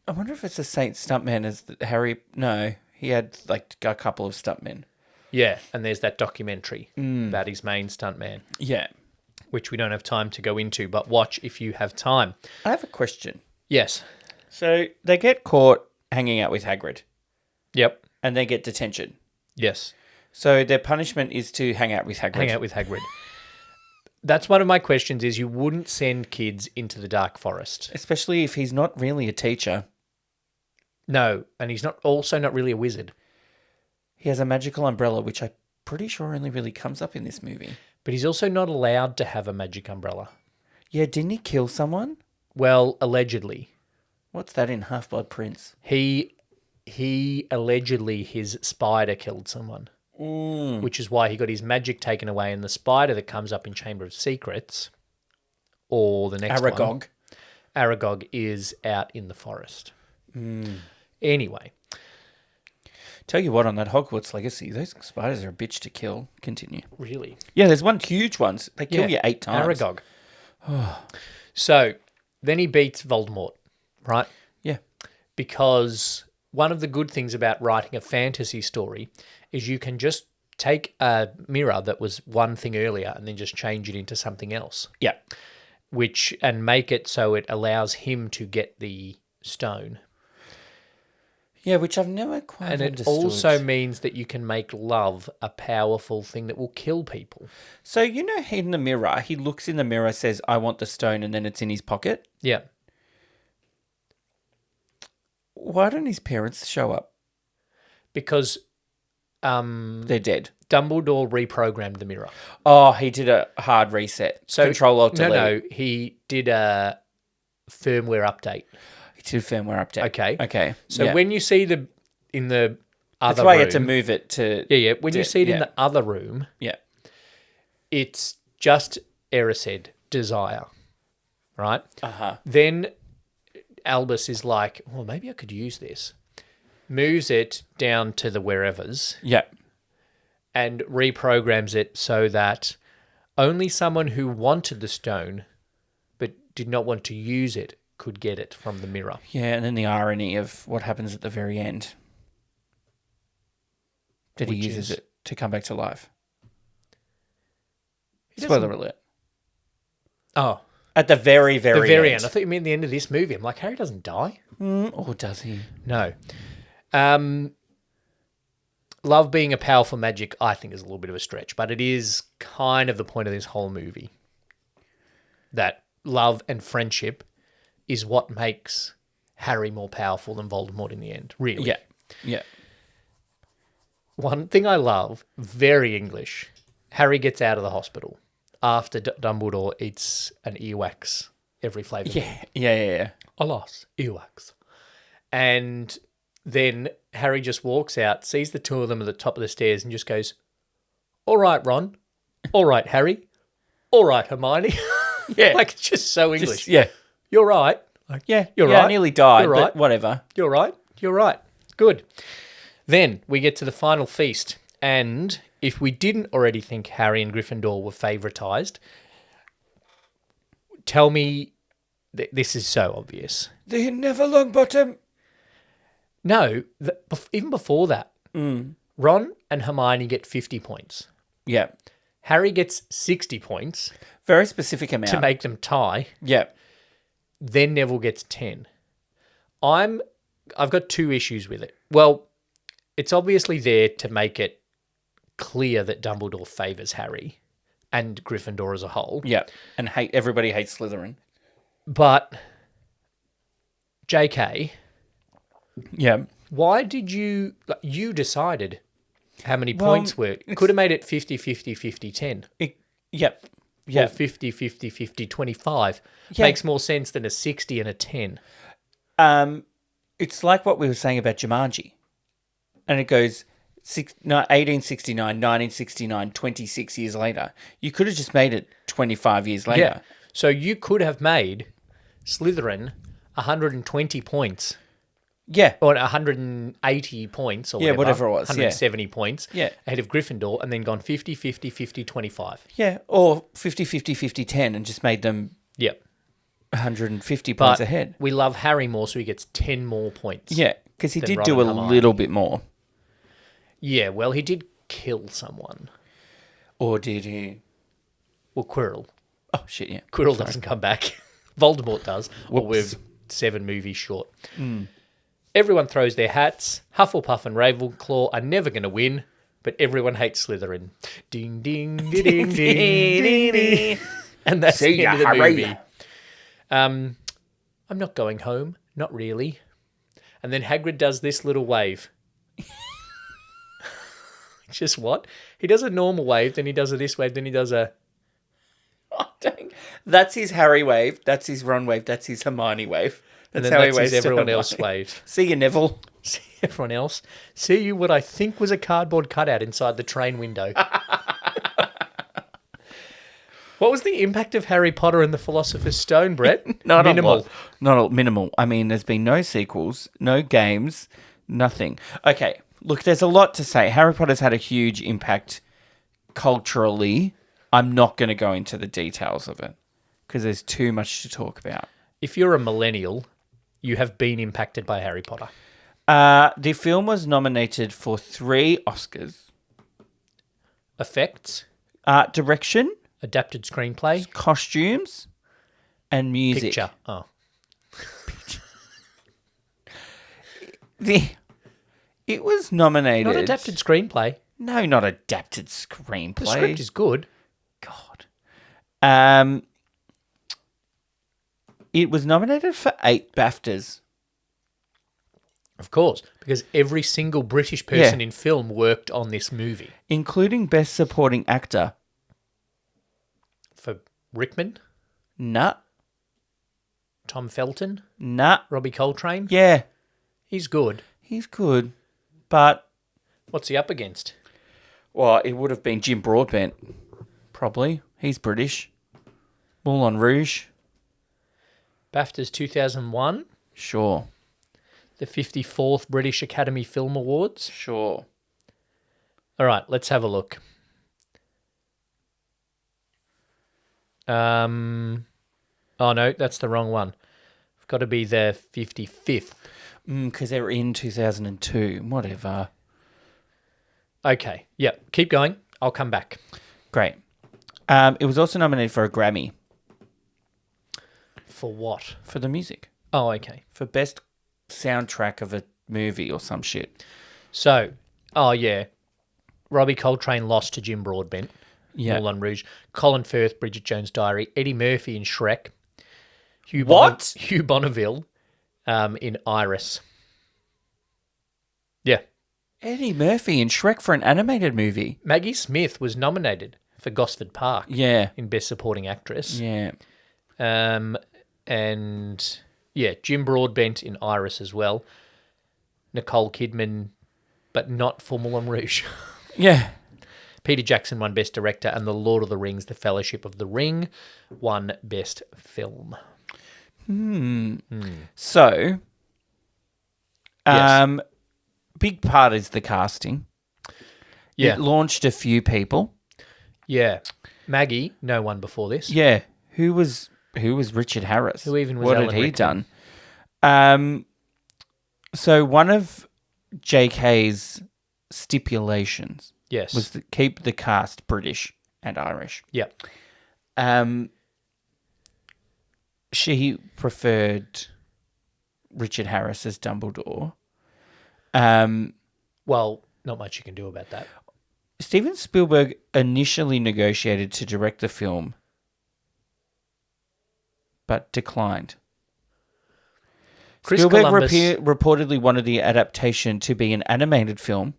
I wonder if it's the same stuntman as Harry. No, he had like a couple of stuntmen. Yeah, and there's that documentary about his main stuntman, Yeah. which we don't have time to go into, but watch if you have time. I have a question. Yes. So they get caught hanging out with Hagrid Yep. and they get detention. Yes. So their punishment is to hang out with Hagrid. Hang out with Hagrid. That's one of my questions is you wouldn't send kids into the dark forest. Especially if he's not really a teacher. No, and he's not really a wizard. He has a magical umbrella, which I'm pretty sure only really comes up in this movie. But he's also not allowed to have a magic umbrella. Yeah, didn't he kill someone? Well, allegedly. What's that in Half-Blood Prince? He allegedly, his spider killed someone. Which is why he got his magic taken away, and the spider that comes up in Chamber of Secrets, or the next Aragog. one, Aragog is out in the forest. Anyway. Tell you what, on that Hogwarts Legacy, those spiders are a bitch to kill. Continue. Really? Yeah, there's one huge one. They kill you 8 times. Aragog. So, then he beats Voldemort, right? Yeah. Because one of the good things about writing a fantasy story is you can just take a mirror that was one thing earlier and then just change it into something else. Yeah. And make it so it allows him to get the stone. Yeah, which I've never quite And understood. it also means that you can make love a powerful thing that will kill people. So, you know, in the mirror, he looks in the mirror, says, I want the stone, and then it's in his pocket. Yeah. Why don't his parents show up? Because They're dead. Dumbledore reprogrammed the mirror. Oh, he did a hard reset. So Control-Alt-Delete. No, he did a firmware update. He did a firmware update. Okay. So yeah. when you see in the other That's why room, you had to move it to... Yeah. When you see it in the other room, Yeah. it's just Erised, desire, right? Uh-huh. Then Albus is like, well, maybe I could use this. Moves it down to the wherevers Yeah. and reprograms it so that only someone who wanted the stone but did not want to use it could get it from the mirror. Yeah, and then the irony of what happens at the very end. That he Which uses is- it to come back to life. He doesn't- Spoiler alert. Oh, At the very, very the very end. end. I thought you meant the end of this movie. I'm like, Harry doesn't die. Or does he? No. Love being a powerful magic, I think, is a little bit of a stretch, but it is kind of the point of this whole movie. that love and friendship is what makes Harry more powerful than Voldemort in the end, really. Yeah. Yeah. One thing I love, very English, Harry gets out of the hospital after Dumbledore eats an earwax every flavour. Yeah. Yeah. Alas, earwax. And then Harry just walks out, sees the two of them at the top of the stairs and just goes, all right, Ron. All right, Harry. All right, Hermione. Yeah. Like, it's just so English. Yeah. You're right. Like, Yeah. You're yeah, right. I nearly died, You're but right. whatever. You're right. You're right. Good. Then we get to the final feast. And if we didn't already think Harry and Gryffindor were favouritised, tell me this is so obvious. They're never Longbottom. No, even before that, Ron and Hermione get 50 points. Yeah. Harry gets 60 points Very specific amount. to make them tie. Yeah. Then Neville gets 10. I've got two issues with it. Well, it's obviously there to make it clear that Dumbledore favours Harry and Gryffindor as a whole. Yeah. And everybody hates Slytherin. But JK, Yeah. why did you decided how many points were? Could have made it 50-50, 50-10. Yep. Or Yeah. 50-50, 50-25. Yeah. Makes more sense than a 60 and a 10. It's like what we were saying about Jumanji. And it goes 1869, 1969, 26 years later. You could have just made it 25 years later. Yeah. So you could have made Slytherin 120 points. Yeah. Or 180 points or whatever it was, 170 points Yeah. ahead of Gryffindor and then gone 50-50, 50-25. Yeah. Or 50-50, 50-10 and just made them Yep. 150 points ahead. We love Harry more, so he gets 10 more points. Yeah. Because he Then did Ron do and a Hermione. little bit more. Yeah, well, he did kill someone. Or did he? Well, Quirrell. Oh, shit, yeah. Quirrell doesn't come back. Voldemort does. Or Whoops. we're 7 movies short. Everyone throws their hats. Hufflepuff and Ravenclaw are never going to win, but everyone hates Slytherin. Ding, ding, ding, ding, ding, ding. And that's See the end ya, of the Harry. movie. I'm not going home. Not really. And then Hagrid does this little wave. Just what? He does a normal wave, then he does a this wave, then he does a... Oh, dang. That's his Harry wave. That's his Ron wave. That's his Hermione wave. And That's then how that's he his waves to everyone else Hermione. wave. See you, Neville. See everyone else. See you what I think was a cardboard cutout inside the train window. What was the impact of Harry Potter and the Philosopher's Stone, Brett? Minimal. Minimal. I mean, there's been no sequels, no games, nothing. Okay, look, there's a lot to say. Harry Potter's had a huge impact culturally. I'm not going to go into the details of it because there's too much to talk about. If you're a millennial, you have been impacted by Harry Potter. The film was nominated for 3 Oscars. Effects, Art direction, adapted screenplay, costumes, and music. picture. Oh, It was nominated. not adapted screenplay. No, not adapted screenplay. The script is good. God. It was nominated for 8 BAFTAs. Of course, because every single British person in film worked on this movie. Including Best Supporting Actor. For Rickman, Nah. Tom Felton, Nah. Robbie Coltrane. Yeah. He's good. He's good. But, What's he up against? well, it would have been Jim Broadbent. Probably. He's British. Moulin Rouge. BAFTA's 2001, Sure. the 54th British Academy Film Awards. Sure. All right, let's have a look. Oh no, that's the wrong one. It's got to be the 55th. Because they were in 2002. Whatever. Okay, yeah, keep going. I'll come back. Great. It was also nominated for a Grammy For what? for the music. Oh, okay. For best soundtrack of a movie or some shit. So, oh yeah, Robbie Coltrane lost to Jim Broadbent. Yeah. Moulin Rouge. Colin Firth, Bridget Jones' Diary. Eddie Murphy in Shrek. What? Hugh Bonneville in Iris. Yeah. Eddie Murphy in Shrek for an animated movie. Maggie Smith was nominated for Gosford Park Yeah. in Best Supporting Actress. Yeah. And yeah, Jim Broadbent in Iris as well. Nicole Kidman, but not for Moulin Rouge. Yeah. Peter Jackson won Best Director, and The Lord of the Rings, The Fellowship of the Ring won Best Film. So, Yes. big part is the casting. Yeah. It launched a few people. Yeah. Maggie, no one before this. Yeah. Who was Richard Harris? Who even was what Alan had he Rickman? done? So one of JK's stipulations Yes. was to keep the cast British and Irish. Yeah. She preferred Richard Harris as Dumbledore. Well, not much you can do about that. Steven Spielberg initially negotiated to direct the film, but declined. Chris Spielberg Columbus. reportedly wanted the adaptation to be an animated film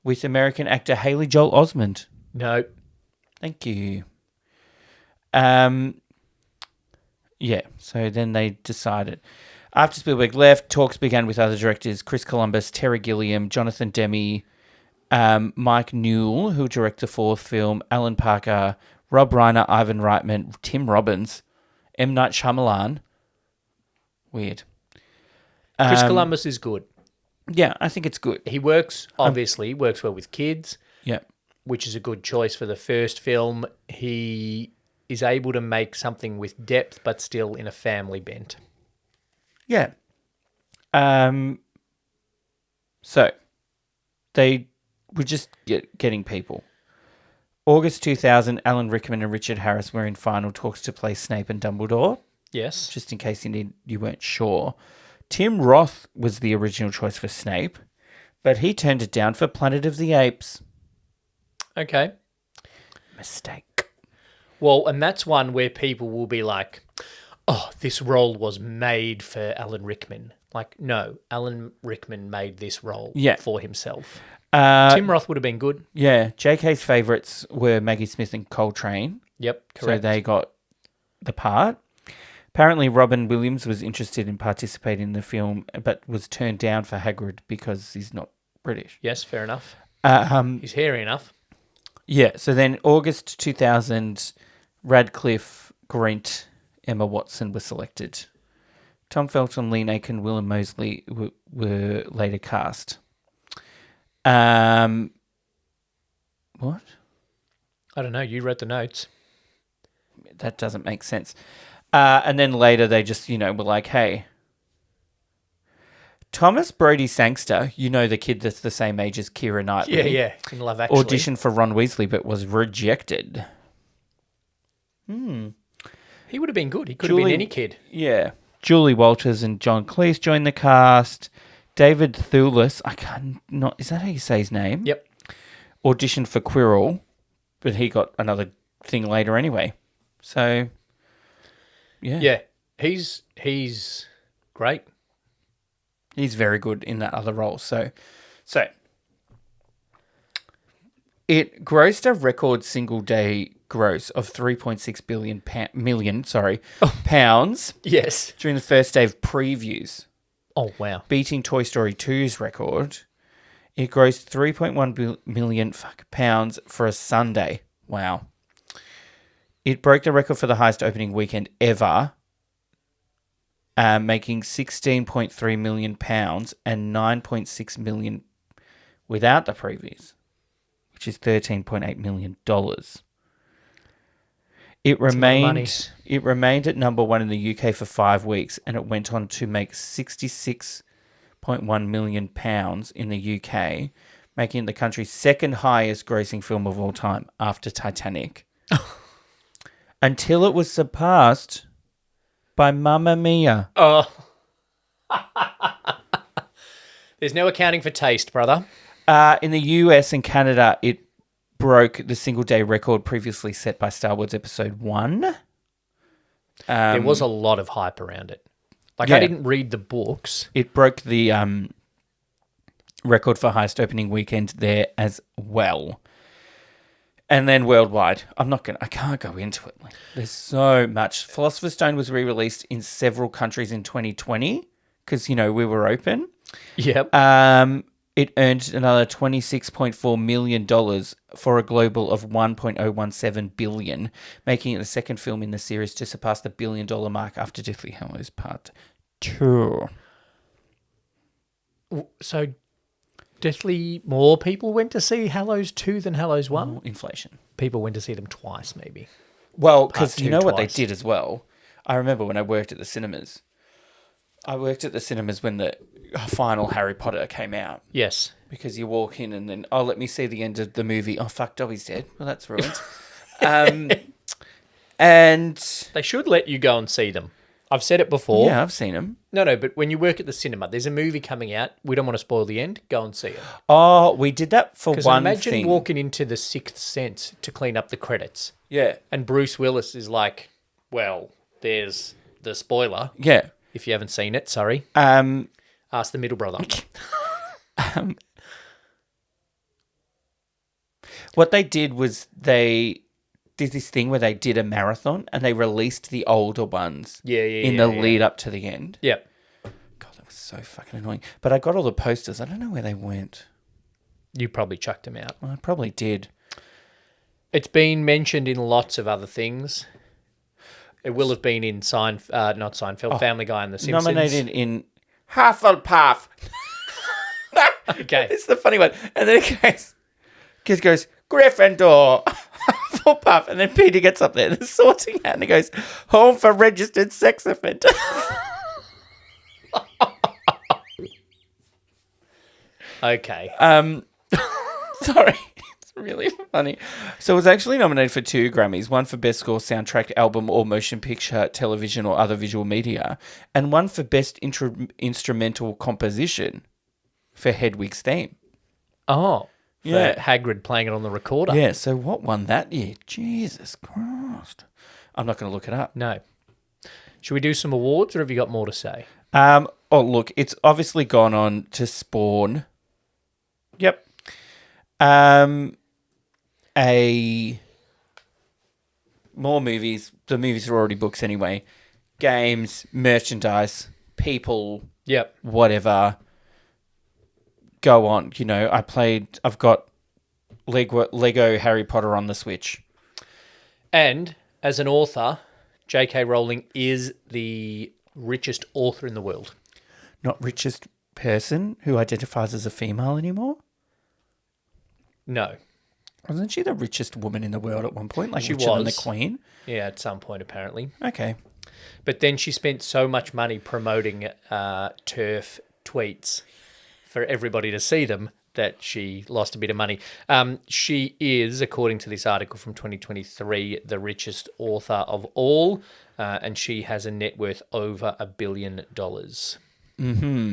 with American actor Haley Joel Osment. No. Thank you. Yeah, so then they decided. After Spielberg left, talks began with other directors, Chris Columbus, Terry Gilliam, Jonathan Demme, Mike Newell, who directed the fourth film, Alan Parker, Rob Reiner, Ivan Reitman, Tim Robbins, M. Night Shyamalan. Weird. Chris Columbus is good. Yeah, I think it's good. He works well with kids, Yeah. which is a good choice for the first film. He is able to make something with depth, but still in a family bent. Yeah. So they were just getting people. August 2000, Alan Rickman and Richard Harris were in final talks to play Snape and Dumbledore, Yes. just in case you weren't sure. Tim Roth was the original choice for Snape, but he turned it down for Planet of the Apes. Okay. Mistake. Well, and that's one where people will be like, oh, this role was made for Alan Rickman. Like, no, Alan Rickman made this role for himself. Tim Roth would have been good. Yeah, JK's favourites were Maggie Smith and Coltrane. Yep, correct. So they got the part. Apparently, Robin Williams was interested in participating in the film, but was turned down for Hagrid because he's not British. Yes, fair enough. He's hairy enough. Yeah, so then August 2000, Radcliffe, Grant, Emma Watson were selected. Tom Felton, Lee Aiken, Willem Moseley were later cast. What? I don't know. You wrote the notes. That doesn't make sense. And then later they just, were like, hey, Thomas Brody Sangster, the kid that's the same age as Keira Knightley. Yeah, in Love Actually. Auditioned for Ron Weasley but was rejected. He would have been good. He could have been any kid. Yeah. Julie Walters and John Cleese joined the cast. David Thewlis, is that how you say his name? Yep. Auditioned for Quirrell, but he got another thing later anyway. So, yeah. Yeah, he's great. He's very good in that other role. So it grossed a record single day gross of 3.6 million pounds Yes. during the first day of previews, Oh, wow. beating Toy Story 2's record. It grossed 3.1 million pounds for a Sunday. Wow. It broke the record for the highest opening weekend ever, making 16.3 million pounds and 9.6 million without the previews, which is $13.8 million. It remained at number one in the UK for 5 weeks, and it went on to make 66.1 million pounds in the UK, making it the country's second highest grossing film of all time after Titanic. Until it was surpassed by Mamma Mia. Oh. There's no accounting for taste, brother. In the US and Canada, it broke the single-day record previously set by Star Wars Episode 1. There was a lot of hype around it. Like, Yeah. I didn't read the books. It broke the record for highest opening weekend there as well. And then worldwide, I can't go into it. Like, there's so much. Philosopher's Stone was re-released in several countries in 2020 because, we were open. Yep. It earned another $26.4 million for a global of $1.017 billion, making it the second film in the series to surpass the $1 billion mark after Deathly Hallows Part 2. So, definitely more people went to see Hallows 2 than Hallows 1? Inflation. People went to see them twice, maybe. Well, because you know what they twice. did as well? I remember when I worked at the cinemas. I worked at the cinemas when the final Harry Potter came out. Yes. Because you walk in and then, let me see the end of the movie. Oh, fuck, Dobby's dead. Well, that's ruined. And... They should let you go and see them. I've said it before. Yeah, I've seen them. No, but when you work at the cinema, there's a movie coming out. We don't want to spoil the end. Go and see it. Oh, we did that for one imagine thing. walking into The Sixth Sense to clean up the credits. Yeah. And Bruce Willis is like, well, there's the spoiler. Yeah. If you haven't seen it, sorry. Ask the middle brother. What they did was they did this thing where they did a marathon and they released the older ones in the lead up to the end. Yeah. God, that was so fucking annoying. But I got all the posters. I don't know where they went. You probably chucked them out. Well, I probably did. It's been mentioned in lots of other things. It will have been in not Seinfeld, Family Guy and The Simpsons. Nominated in Hufflepuff. Okay. It's the funny one. And then it goes, Gryffindor, Hufflepuff. And then Peter gets up there and the sorting hat and he goes, home for registered sex offenders. Okay. Sorry. It's really funny. So it was actually nominated for 2 Grammys, one for Best Score Soundtrack, Album or Motion Picture, Television or Other Visual Media, and one for Best Instrumental Composition for Hedwig's theme. Oh. Yeah. For Hagrid playing it on the recorder. Yeah, so what won that year? Jesus Christ. I'm not going to look it up. No. Should we do some awards or have you got more to say? Look, it's obviously gone on to spawn. Yep. More movies. The movies are already books anyway. Games, merchandise, people, Yep. whatever. Go on. I've got Lego Harry Potter on the Switch. And as an author, J.K. Rowling is the richest author in the world. Not richest person who identifies as a female anymore? No. Wasn't she the richest woman in the world at one point? Like She richer than the was. Queen? Yeah, at some point, apparently. Okay. But then she spent so much money promoting TERF tweets for everybody to see them that she lost a bit of money. She is, according to this article from 2023, the richest author of all, and she has a net worth over $1 billion. Mm-hmm.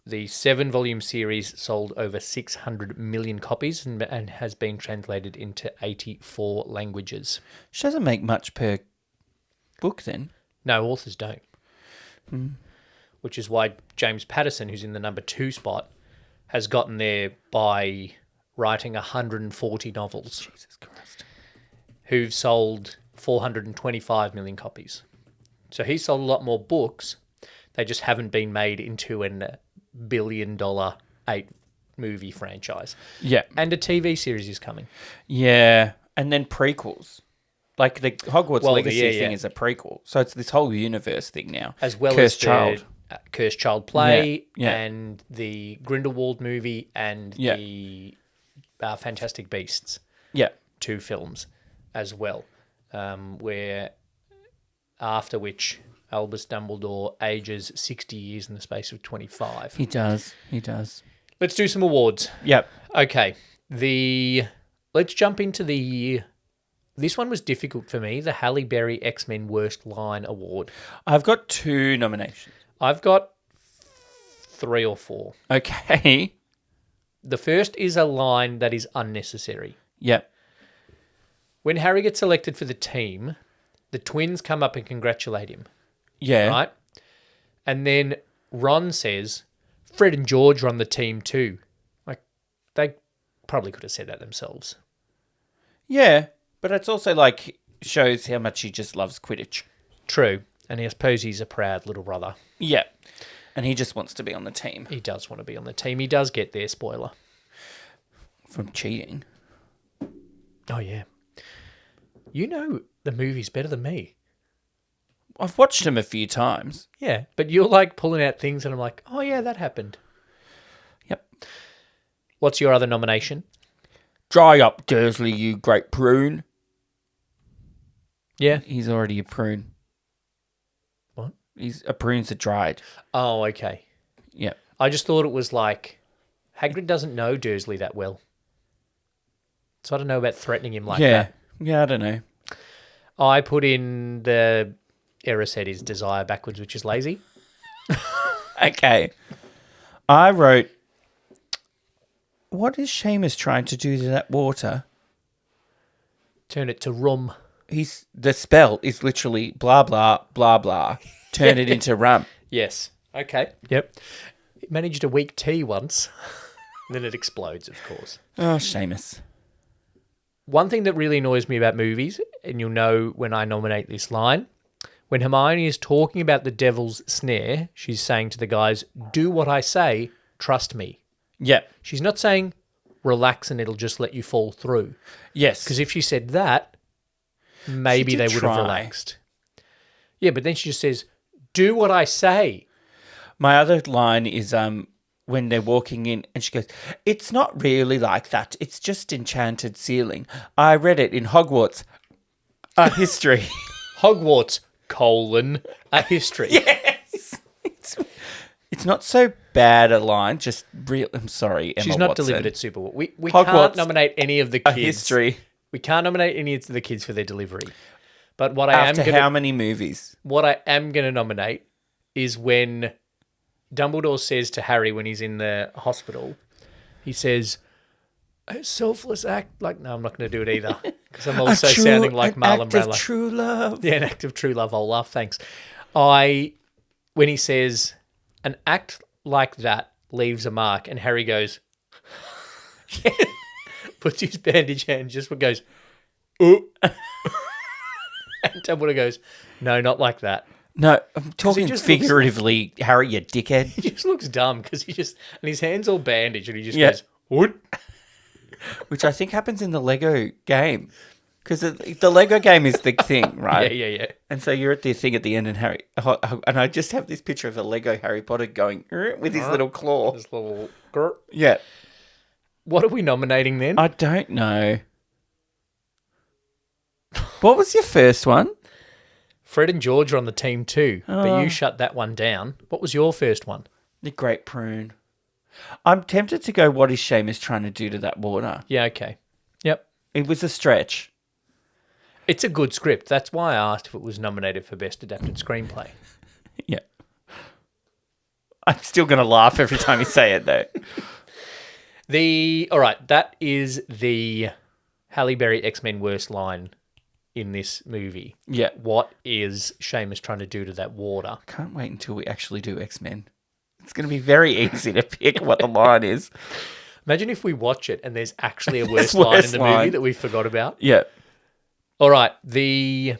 The 7-volume series sold over 600 million copies and has been translated into 84 languages. She doesn't make much per book then. No, authors don't. Which is why James Patterson, who's in the number 2 spot, has gotten there by writing 140 novels. Jesus Christ. Who've sold 425 million copies. So he's sold a lot more books. They just haven't been made into an $1 billion 8-movie franchise. Yeah. And a TV series is coming. Yeah. And then prequels. Like the Hogwarts Legacy thing yeah. is a prequel. So it's this whole universe thing now. As well Cursed as the Child. Cursed Child play Yeah. and the Grindelwald movie and the Fantastic Beasts. Yeah. 2 films as well. Where after which Albus Dumbledore ages 60 years in the space of 25. He does. Let's do some awards. Yep. Okay. Let's jump into this one was difficult for me, the Halle Berry X-Men Worst Line Award. I've got 2 nominations. I've got 3 or 4. Okay. The first is a line that is unnecessary. Yep. When Harry gets selected for the team, the twins come up and congratulate him, Yeah. right? And then Ron says, Fred and George are on the team too. Like, they probably could have said that themselves. Yeah. But it's also like shows how much he just loves Quidditch. True. And I suppose he's a proud little brother. Yeah. And he just wants to be on the team. He does want to be on the team. He does get there, spoiler. From cheating. Oh, yeah. You know the movies better than me. I've watched him a few times. Yeah, but you're like pulling out things and I'm like, oh, yeah, that happened. Yep. What's your other nomination? Dry up, Dursley, you great prune. Yeah. He's already a prune. What? A prune's a dried. Oh, okay. Yep. I just thought it was like Hagrid doesn't know Dursley that well. So I don't know about threatening him like that. Yeah, I don't know. I put in the error set is desire backwards, which is lazy. Okay. I wrote, what is Seamus trying to do to that water? Turn it to rum. The spell is literally blah, blah, blah, blah. Turn it into rum. Yes. Okay. Yep. It managed a weak tea once. And then it explodes, of course. Oh, Seamus. One thing that really annoys me about movies, and you'll know when I nominate this line, when Hermione is talking about the devil's snare, she's saying to the guys, do what I say, trust me. Yep. She's not saying, relax and it'll just let you fall through. Yes. Because if she said that, maybe they would have relaxed. Yeah, but then she just says, do what I say. My other line is when they're walking in and she goes, it's not really like that. It's just enchanted ceiling. I read it in Hogwarts. A history. Hogwarts, a history. Yes. It's not so bad a line, just real. I'm sorry, Emma She's not Watson. delivered it super well. We Hogwarts, can't nominate any of the kids. A history. We can't nominate any of the kids for their delivery. But After how many movies? What I am going to nominate is when Dumbledore says to Harry when he's in the hospital, he says, a selfless act. Like, no, I'm not going to do it either. Because I'm also sounding like Marlon Brando. An act of true love. Yeah, an act of true love. I'll laugh, thanks. When he says, an act like that leaves a mark, and Harry goes, puts his bandage hand, just goes, oh. And Dumbledore goes, no, not like that. No, I'm talking figuratively, Harry, you dickhead. He just looks dumb because and his hand's all bandaged and he just goes, what? Which I think happens in the Lego game. Because the Lego game is the thing, right? Yeah. And so you're at the thing at the end and and I just have this picture of a Lego Harry Potter going with his little claw. His little... Yeah. What are we nominating then? I don't know. What was your first one? Fred and George are on the team too, but you shut that one down. What was your first one? The Great Prune. I'm tempted to go, what is Seamus trying to do to that water? Yeah, okay. Yep. It was a stretch. It's a good script. That's why I asked if it was nominated for Best Adapted Screenplay. Yeah. I'm still going to laugh every time you say it, though. All right, that is the Halle Berry X-Men worst line in this movie. Yeah. What is Seamus trying to do to that water? I can't wait until we actually do X-Men. It's going to be very easy to pick what the line is. Imagine if we watch it and there's actually a worst line in the movie that we forgot about. Yeah. All right, the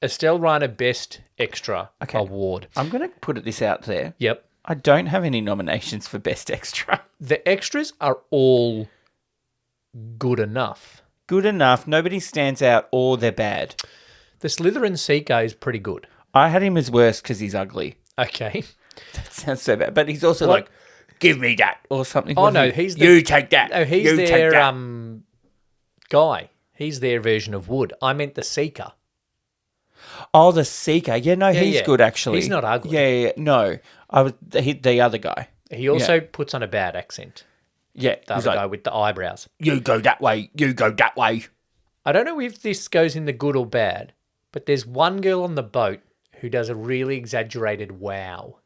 Estelle Reiner Best Extra Award. I'm going to put this out there. Yep. I don't have any nominations for Best Extra. The extras are all good enough. Good enough. Nobody stands out or they're bad. The Slytherin Seeker is pretty good. I had him as worst because he's ugly. Okay. That sounds so bad. But he's also like, give me that or something. Oh, no, he's you take that. No, he's you their guy. He's their version of Wood. I meant the Seeker. Oh, the Seeker. Yeah, no, he's good actually. He's not ugly. Yeah. No, I was the other guy. He also puts on a bad accent. Yeah. The other guy with the eyebrows. You go that way. You go that way. I don't know if this goes in the good or bad, but there's one girl on the boat who does a really exaggerated wow.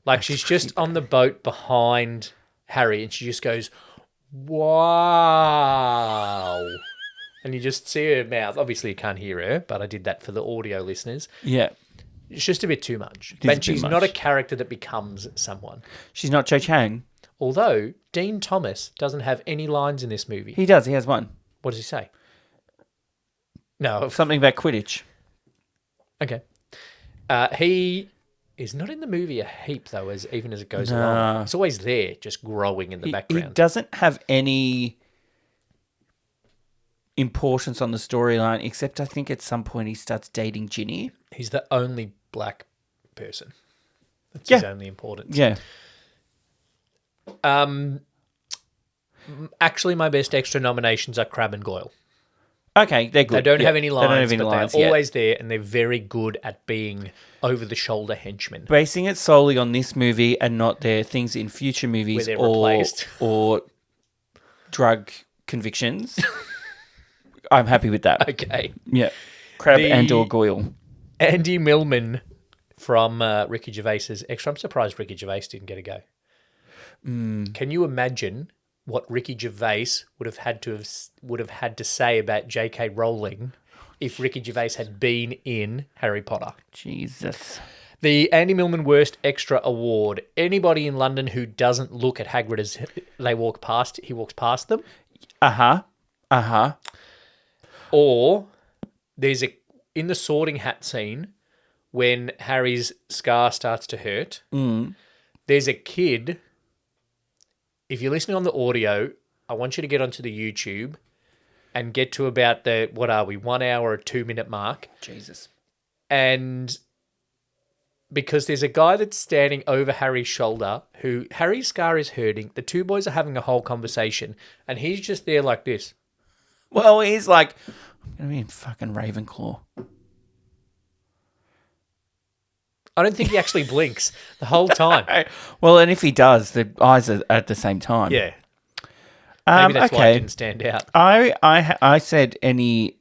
Like she's just on the boat behind Harry, and she just goes, "Wow." And you just see her mouth. Obviously, you can't hear her, but I did that for the audio listeners. Yeah. It's just a bit too much. It is But a bit she's much. not a character that becomes someone. She's not Cho Chang. Although Dean Thomas doesn't have any lines in this movie. He does. He has one. What does he say? No. Something about Quidditch. Okay. He is not in the movie a heap, though, even as it goes along. It's always there, just growing in the He background. doesn't have any importance on the storyline, except I think at some point he starts dating Ginny. He's the only black person. That's his only importance. Yeah. Actually, my best extra nominations are Crabbe and Goyle. Okay, they're good. They don't have any lines, They don't have any but lines they're yet. always there, and they're very good at being over-the-shoulder henchmen. Basing it solely on this movie and not their things in future movies Where they're replaced. or drug convictions. I'm happy with that. Okay. Yeah. Crabbe and or Goyle. Andy Millman from Ricky Gervais's extra. I'm surprised Ricky Gervais didn't get a go. Can you imagine what Ricky Gervais would have had to say about J.K. Rowling if Ricky Gervais had been in Harry Potter? Jesus. The Andy Millman Worst Extra Award. Anybody in London who doesn't look at Hagrid as he walks past them. Or there's in the Sorting Hat scene when Harry's scar starts to hurt. There's a kid. If you're listening on the audio, I want you to get onto the YouTube and get to about the 1 hour or 2 minute mark. Jesus. And because there's a guy that's standing over Harry's shoulder who Harry's scar is hurting. The two boys are having a whole conversation and he's just there like this. Well, he's like, I'm going to be in fucking Ravenclaw. I don't think he actually blinks the whole time. Well, and if he does, the eyes are at the same time. Yeah. Maybe that's why it okay. didn't stand out. I said any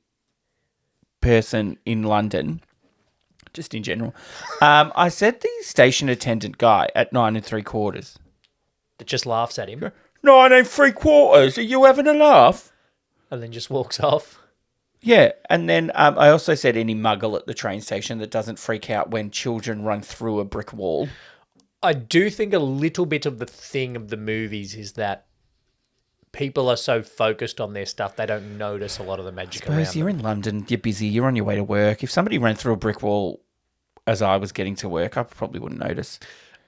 person in London, just in general. I said the station attendant guy at 9 3/4. That just laughs at him 9 3/4. Are you having a laugh? and then just walks off. Yeah, and then I also said any muggle at the train station that doesn't freak out when children run through a brick wall. I do think a little bit of the thing of the movies is that people are so focused on their stuff, they don't notice a lot of the magic around Suppose you're them. in London, you're busy, you're on your way to work. If somebody ran through a brick wall as I was getting to work, I probably wouldn't notice.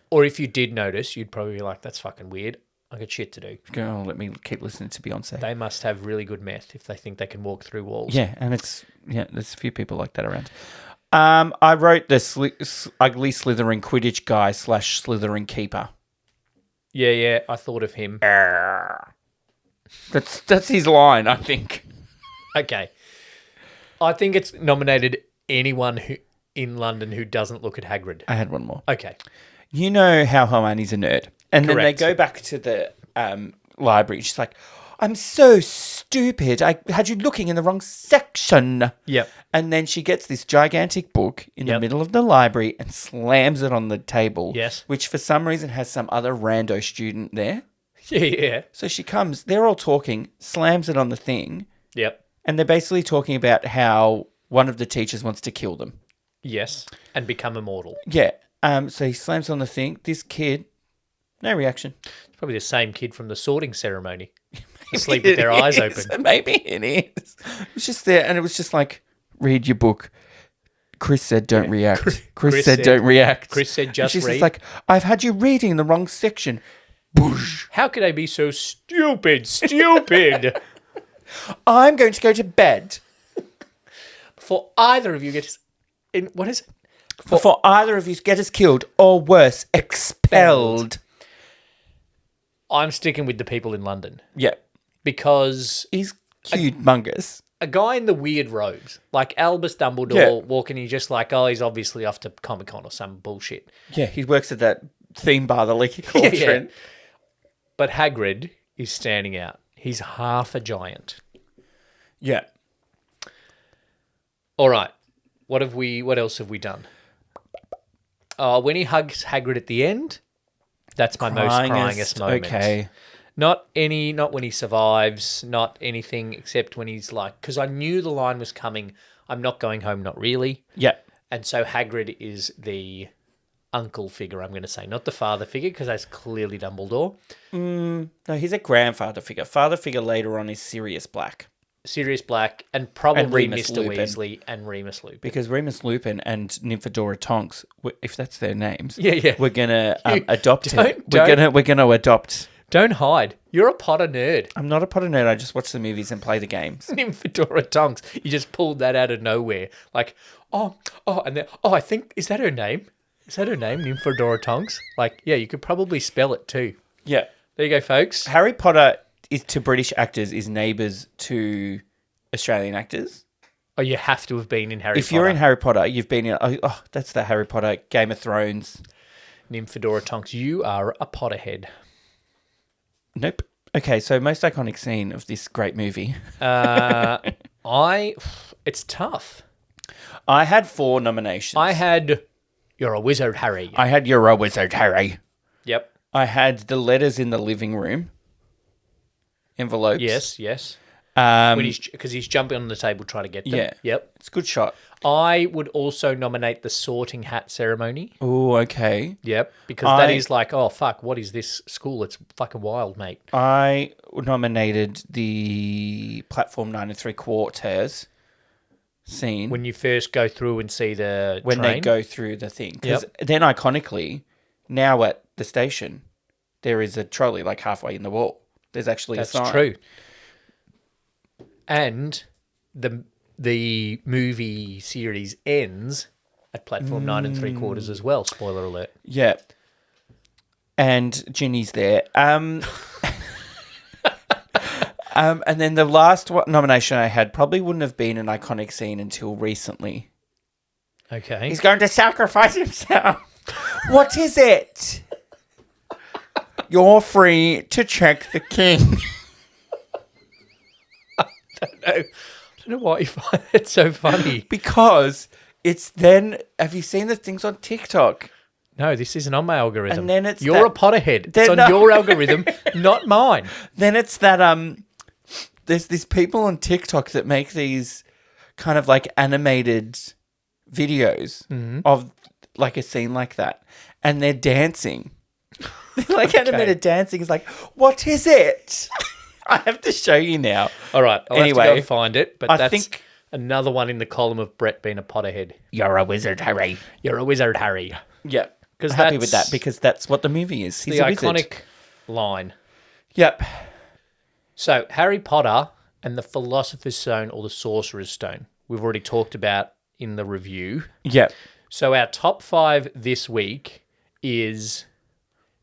Or if you did notice, you'd probably be like, that's fucking weird. I got shit to do. Go, oh, let me keep listening to Beyonce. They must have really good meth if they think they can walk through walls. Yeah, and there's a few people like that around. I wrote the ugly Slytherin Quidditch guy / Slytherin keeper. Yeah, I thought of him. That's his line, I think. Okay. I think it's nominated anyone who in London who doesn't look at Hagrid. I had one more. Okay. You know how Hermione's a nerd. And then they Correct. go back to the library. She's like, I'm so stupid. I had you looking in the wrong section. Yep. And then she gets this gigantic book in the middle of the library and slams it on the table. Yes. Which for some reason has some other rando student there. Yeah. So she comes, they're all talking, slams it on the thing. Yep. And they're basically talking about how one of the teachers wants to kill them. Yes. And become immortal. Yeah. So he slams on the thing. This kid, no reaction. It's probably the same kid from the sorting ceremony. Asleep with their eyes open. Maybe it is. It was just there, and it was just like, read your book. Chris said don't react. Chris said don't react. Chris said And just she's read. just like, I've had you reading in the wrong section. Boosh. How could I be so stupid? Stupid. I'm going to go to bed. For either of you get... What is it? For either of you to get us killed, or worse, expelled. I'm sticking with the people in London. Yeah. Because He's humongous. a guy in the weird robes, like Albus Dumbledore walking, he's just like, oh, he's obviously off to Comic-Con or some bullshit. Yeah, he works at that theme bar, the Leaky Cauldron. But Hagrid is standing out. He's half a giant. Yeah. All right. What else have we done? When he hugs Hagrid at the end, That's my most cryingest moment. Okay. Not when he survives, not anything except when he's like, because I knew the line was coming, I'm not going home, not really. Yeah. And so Hagrid is the uncle figure, I'm going to say, not the father figure, because that's clearly Dumbledore. No, he's a grandfather figure. Father figure later on is Sirius Black. Sirius Black and probably Remus Mr. Lupin. Weasley and Remus Lupin. Because Remus Lupin and Nymphadora Tonks, if that's their names, Yeah. we're gonna adopt it. don't- We're gonna adopt. Don't hide. You're a Potter nerd. I'm not a Potter nerd. I just watch the movies and play the games. Nymphadora Tonks. You just pulled that out of nowhere. Like, and then, I think, is that her name? Is that her name, Nymphadora Tonks? Like, yeah, you could probably spell it too. Yeah. There you go, folks. Harry Potter is to British actors is neighbours to Australian actors. Oh, you have to have been in Harry Potter. If you're in Harry Potter, you've been in. Oh, that's the Harry Potter, Game of Thrones. Nymphadora Tonks, you are a Potterhead. Nope. Okay, so most iconic scene of this great movie. It's tough. I had 4 nominations. I had You're a Wizard, Harry. I had You're a Wizard, Harry. Yep. I had the letters in the living room. Envelopes. Yes. Um, Because he's jumping on the table trying to get them. Yeah. Yep. It's a good shot. I would also nominate the sorting hat ceremony. Oh, okay. Yep. Because that is like, oh, fuck, what is this school? It's fucking wild, mate. I nominated the platform 9 3/4 scene. When you first go through and see the when train. they go through the thing. Because Yep. then iconically, now at the station, there is a trolley like halfway in the wall. There's actually a sign. That's true. And the movie series ends at platform 9 3/4 as well. Spoiler alert. Yeah. And Ginny's there. And then the last nomination I had probably wouldn't have been an iconic scene until recently. Okay. He's going to sacrifice himself. What is it? You're free to check the king. I don't know why you find it so funny. Because it's then... Have you seen the things on TikTok? No, this isn't on my algorithm. And then it's You're that- a Potterhead. Then It's on no. your algorithm, not mine. Then it's that... There's these people on TikTok that make these kind of like animated videos of like a scene like that. And they're dancing. Like animated dancing is like, what is it? I have to show you now. All right. I'll have to Anyway, go and find it. But I that's think- another one in the column of Brett being a Potterhead. You're a wizard, Harry. You're a wizard, Harry. Yeah. 'Cause I'm happy with that's- that because that's what the movie is. He's The a wizard. iconic line. Yep. So, Harry Potter and the Philosopher's Stone or the Sorcerer's Stone, we've already talked about in the review. Yep. So, our top 5 this week is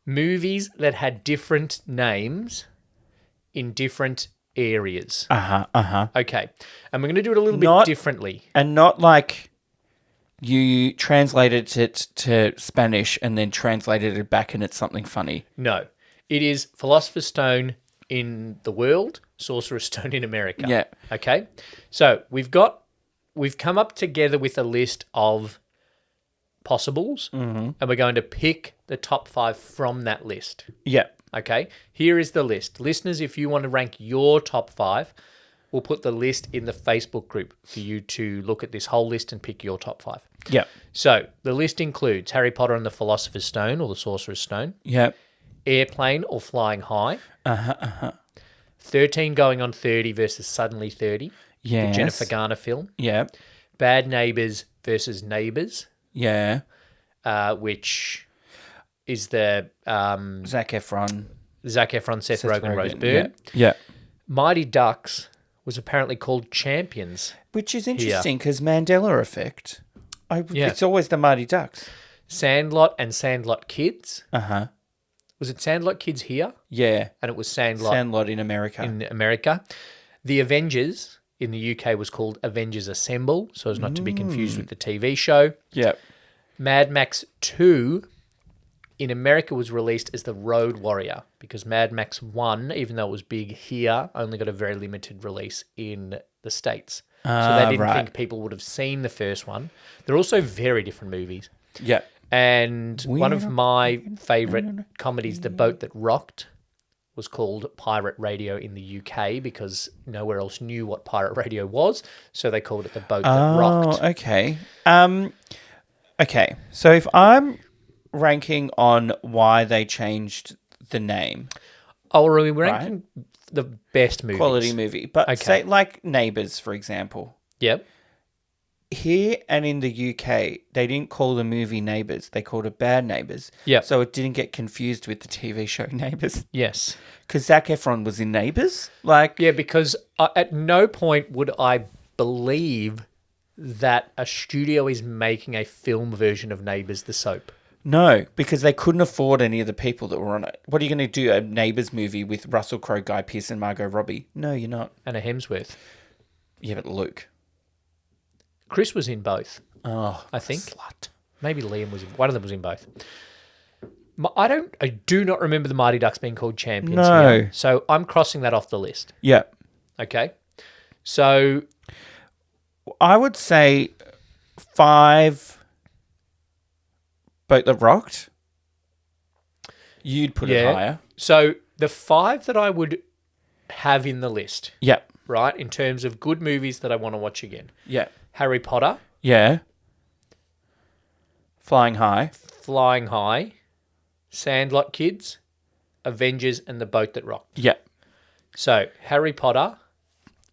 movies that had different names in different areas. Okay. And we're going to do it a little bit differently. And not like you translated it to Spanish and then translated it back and it's something funny. No. It is Philosopher's Stone in the world, Sorcerer's Stone in America. Yeah. Okay. So we've come up together with a list of possibles, and we're going to pick the top 5 from that list. Yeah. Okay. Here is the list. Listeners, if you want to rank your top 5, we'll put the list in the Facebook group for you to look at this whole list and pick your top 5. Yeah. So the list includes Harry Potter and the Philosopher's Stone or the Sorcerer's Stone, Yeah. Airplane or Flying High, 13 Going on 30 versus Suddenly 30, Yes. the Jennifer Garner film, Yeah. Bad Neighbours versus Neighbours, Yeah. which is the Zac Efron. Zac Efron, Seth Rogen, Rose Byrne. Yeah. Mighty Ducks was apparently called Champions. Which is interesting because Mandela Effect. Yeah. It's always the Mighty Ducks. Sandlot and Sandlot Kids. Uh-huh. Was it Sandlot Kids here? Yeah. And it was Sandlot Sandlot in America. in America. The Avengers in the UK was called Avengers Assemble, so as not to be confused with the TV show. Yeah. Mad Max 2 in America was released as The Road Warrior because Mad Max 1, even though it was big here, only got a very limited release in the States. So they didn't think people would have seen the first one. They're also very different movies. Yeah. And one of my favourite comedies, The Boat That Rocked, was called Pirate Radio in the UK because nowhere else knew what pirate radio was. So they called it The Boat That Rocked. Oh, okay. Okay. So if I'm ranking on why they changed the name, Oh, we're ranking the best movies. quality movie, but say like Neighbours, for example. Yep. Here and in the UK, they didn't call the movie Neighbours. They called it Bad Neighbours. Yep. So it didn't get confused with the TV show Neighbours. Yes. Because Zac Efron was in Neighbours. Yeah, because at no point would I believe that a studio is making a film version of Neighbours the soap. No, because they couldn't afford any of the people that were on it. What are you going to do? A Neighbours movie with Russell Crowe, Guy Pearce, and Margot Robbie? No, you're not. And a Hemsworth. Yeah, but Luke. Chris was in both. Oh, I think. Slut. Maybe Liam was in. One of them was in both. I do not remember the Mighty Ducks being called Champions. No. Here, so I'm crossing that off the list. Yeah. Okay. So I would say 5 Boat That Rocked. You'd put it higher. So the 5 that I would have in the list, Yep. right, in terms of good movies that I want to watch again. Yeah. Harry Potter, Yeah. Flying High. Flying High, Sandlot Kids, Avengers, and The Boat That Rocked. Yep. So Harry Potter.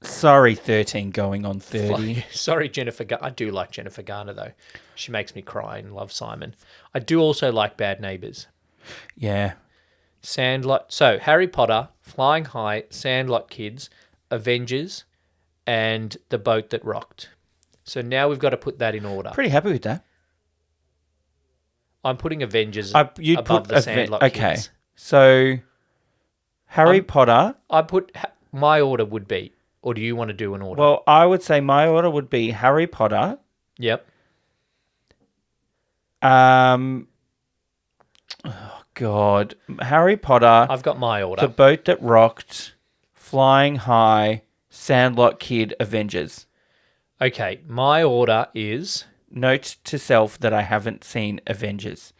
Sorry, 13 going on 30. Sorry, Jennifer. I do like Jennifer Garner though. She makes me cry and love Simon. I do also like Bad Neighbours. Yeah. Sandlot. So Harry Potter, Flying High, Sandlot Kids, Avengers, and The Boat That Rocked. So now we've got to put that in order. Pretty happy with that. I'm putting Avengers You'd above put the Sandlot Kids. Okay. So Harry Potter. I put my order would be, or do you want to do an order? Well, I would say my order would be Harry Potter. Yep. Oh God, Harry Potter. I've got my order. The Boat That Rocked, Flying High, Sandlot Kid, Avengers. Okay, my order is... Note to self that I haven't seen Avengers.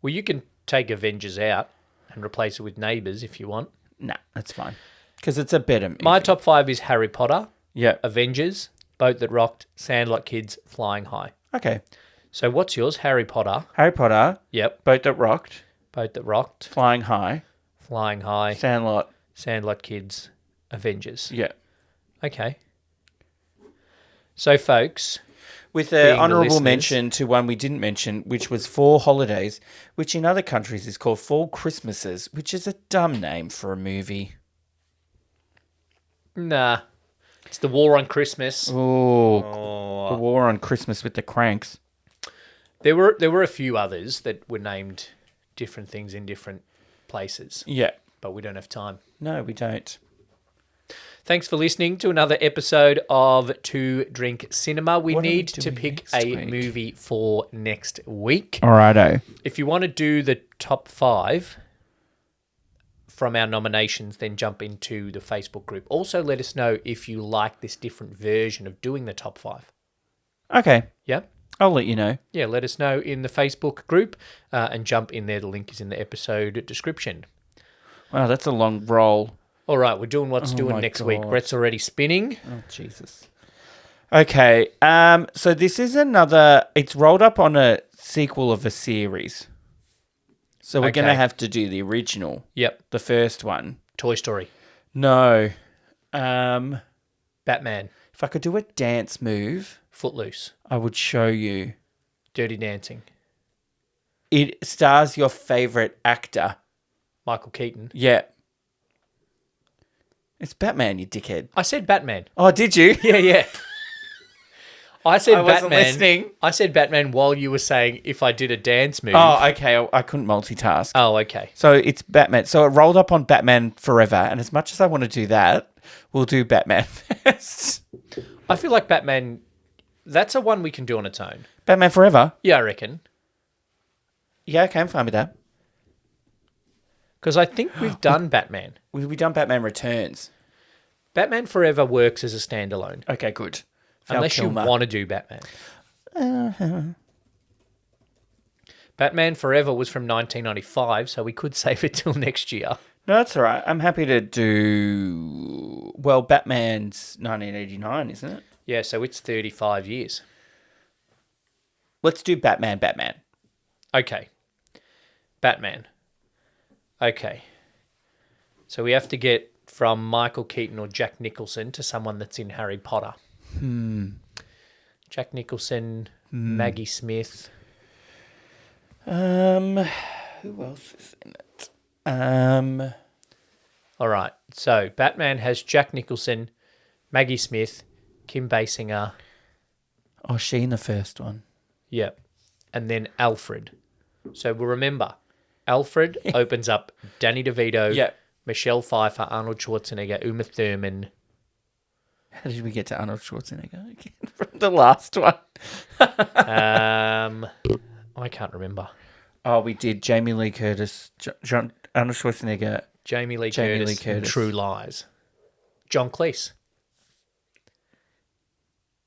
Well, you can take Avengers out and replace it with Neighbours if you want. Nah, that's fine. Because it's a better movie. My top 5 is Harry Potter, Yeah. Avengers, Boat That Rocked, Sandlot Kids, Flying High. Okay. So what's yours? Harry Potter. Harry Potter. Yep. Boat That Rocked. Boat That Rocked, Flying High. Flying High, Sandlot. Sandlot Kids, Avengers. Yeah. Okay. So, folks... With being an the honourable listeners. mention to one we didn't mention, which was Four Holidays, which in other countries is called Four Christmases, which is a dumb name for a movie. Nah. It's the War on Christmas. Oh, the War on Christmas with the Cranks. There were a few others that were named different things in different places, Yeah. but we don't have time. No, we don't. Thanks for listening to another episode of To Drink Cinema. We What are we need to doing pick next a week? movie for next week. Alrighto. If you want to do the top 5 from our nominations, then jump into the Facebook group. Also, let us know if you like this different version of doing the top 5. Okay. Yeah? I'll let you know. Yeah, let us know in the Facebook group and jump in there. The link is in the episode description. Wow, that's a long roll. All right, we're doing what's Oh doing my next week. God. Brett's already spinning. Oh, Jesus. Okay. So this is it's rolled up on a sequel of a series. So we're going to Okay. have to do the original, Yep. the first one. Toy Story. No. Batman. If I could do a dance move, Footloose. I would show you. Dirty Dancing. It stars your favorite actor. Michael Keaton. Yeah. It's Batman, you dickhead. I said Batman. Oh, did you? Yeah, yeah. I said I wasn't Batman. listening. I said Batman while you were saying if I did a dance move. Oh, okay. I couldn't multitask. Oh, okay. So it's Batman. So it rolled up on Batman Forever. And as much as I want to do that, we'll do Batman first. I feel like Batman, that's a one we can do on its own. Batman Forever? Yeah, I reckon. Yeah, okay, I'm fine with that. Because I think we've done Batman. We've done Batman Returns. Batman Forever works as a standalone. Okay, good. Val Unless Kilmer. you want to do Batman. Batman Forever was from 1995, so we could save it till next year. No, that's all right. I'm happy to do... Well, Batman's 1989, isn't it? Yeah, so it's 35 years. Let's do Batman. Okay. Batman. Okay. So we have to get from Michael Keaton or Jack Nicholson to someone that's in Harry Potter. Jack Nicholson, Maggie Smith. Who else is in it? All right. So Batman has Jack Nicholson, Maggie Smith, Kim Basinger. Oh, she in the first one. Yep. And then Alfred. So we'll remember, Alfred opens up Danny DeVito, Yep. Michelle Pfeiffer, Arnold Schwarzenegger, Uma Thurman. How did we get to Arnold Schwarzenegger again from the last one? I can't remember. Oh, we did Jamie Lee Curtis, Arnold Schwarzenegger. Jamie Lee Curtis. And True Lies. John Cleese.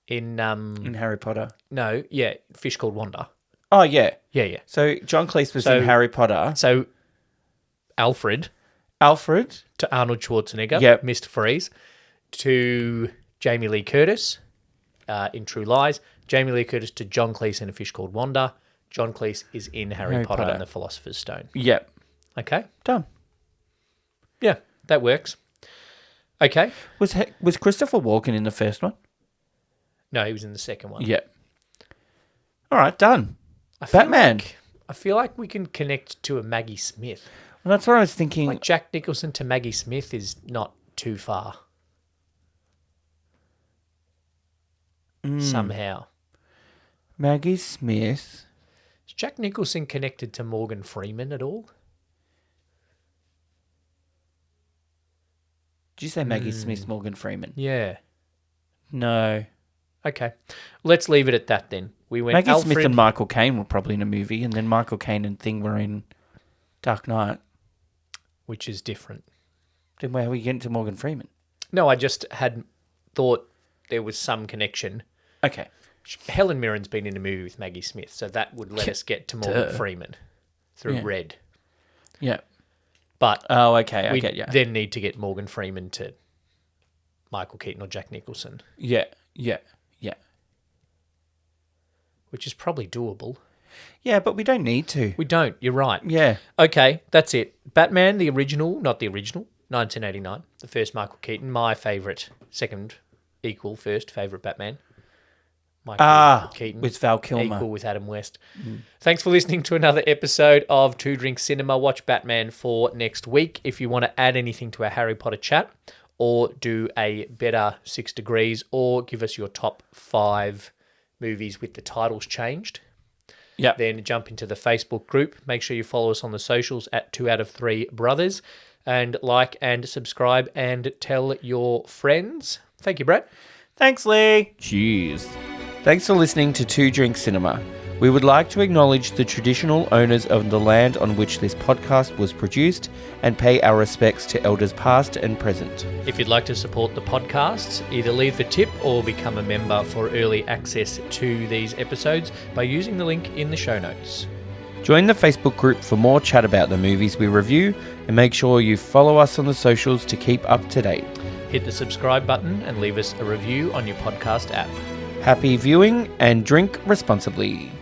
In Harry Potter. No, yeah, Fish Called Wanda. Oh, yeah. Yeah. So John Cleese was in Harry Potter. So Alfred to Arnold Schwarzenegger, Yep. Mr. Freeze, to Jamie Lee Curtis in True Lies, Jamie Lee Curtis to John Cleese in A Fish Called Wanda. John Cleese is in Harry Potter and the Philosopher's Stone. Yep. Okay? Done. Yeah, that works. Okay. Was Christopher Walken in the first one? No, he was in the second one. Yep. All right, done. Batman. I feel like we can connect to a Maggie Smith. Well, that's what I was thinking. Like Jack Nicholson to Maggie Smith is not too far. Somehow. Maggie Smith. Is Jack Nicholson connected to Morgan Freeman at all? Did you say Maggie Smith, Morgan Freeman? Yeah. No. Okay. Let's leave it at that then. We went Maggie Alfred, Smith and Michael Caine were probably in a movie, and then Michael Caine and Thing were in Dark Knight. which is different. Then where are we getting to Morgan Freeman? No, I just had thought there was some connection. Okay. Helen Mirren's been in a movie with Maggie Smith, so that would let us get to Morgan Freeman through Red. Yeah. But oh, okay, I we get you. then need to get Morgan Freeman to Michael Keaton or Jack Nicholson. Yeah. Which is probably doable. Yeah, but we don't need to. We don't, you're right. Yeah. Okay, that's it. Batman, the original, not the original, 1989, the first Michael Keaton, my favourite, second equal first favourite Batman. Michael Keaton. With Val Kilmer. Equal with Adam West. Thanks for listening to another episode of Two Drink Cinema. Watch Batman for next week. If you want to add anything to our Harry Potter chat or do a better 6 Degrees or give us your top 5 movies with the titles changed, then jump into the Facebook group. Make sure you follow us on the socials at 2 out of 3 Brothers and like and subscribe and tell your friends. Thank you, Brett. Thanks, Lee. Cheers. Thanks for listening to Two Drink Cinema. We would like to acknowledge the traditional owners of the land on which this podcast was produced and pay our respects to elders past and present. If you'd like to support the podcasts, either leave a tip or become a member for early access to these episodes by using the link in the show notes. Join the Facebook group for more chat about the movies we review and make sure you follow us on the socials to keep up to date. Hit the subscribe button and leave us a review on your podcast app. Happy viewing and drink responsibly.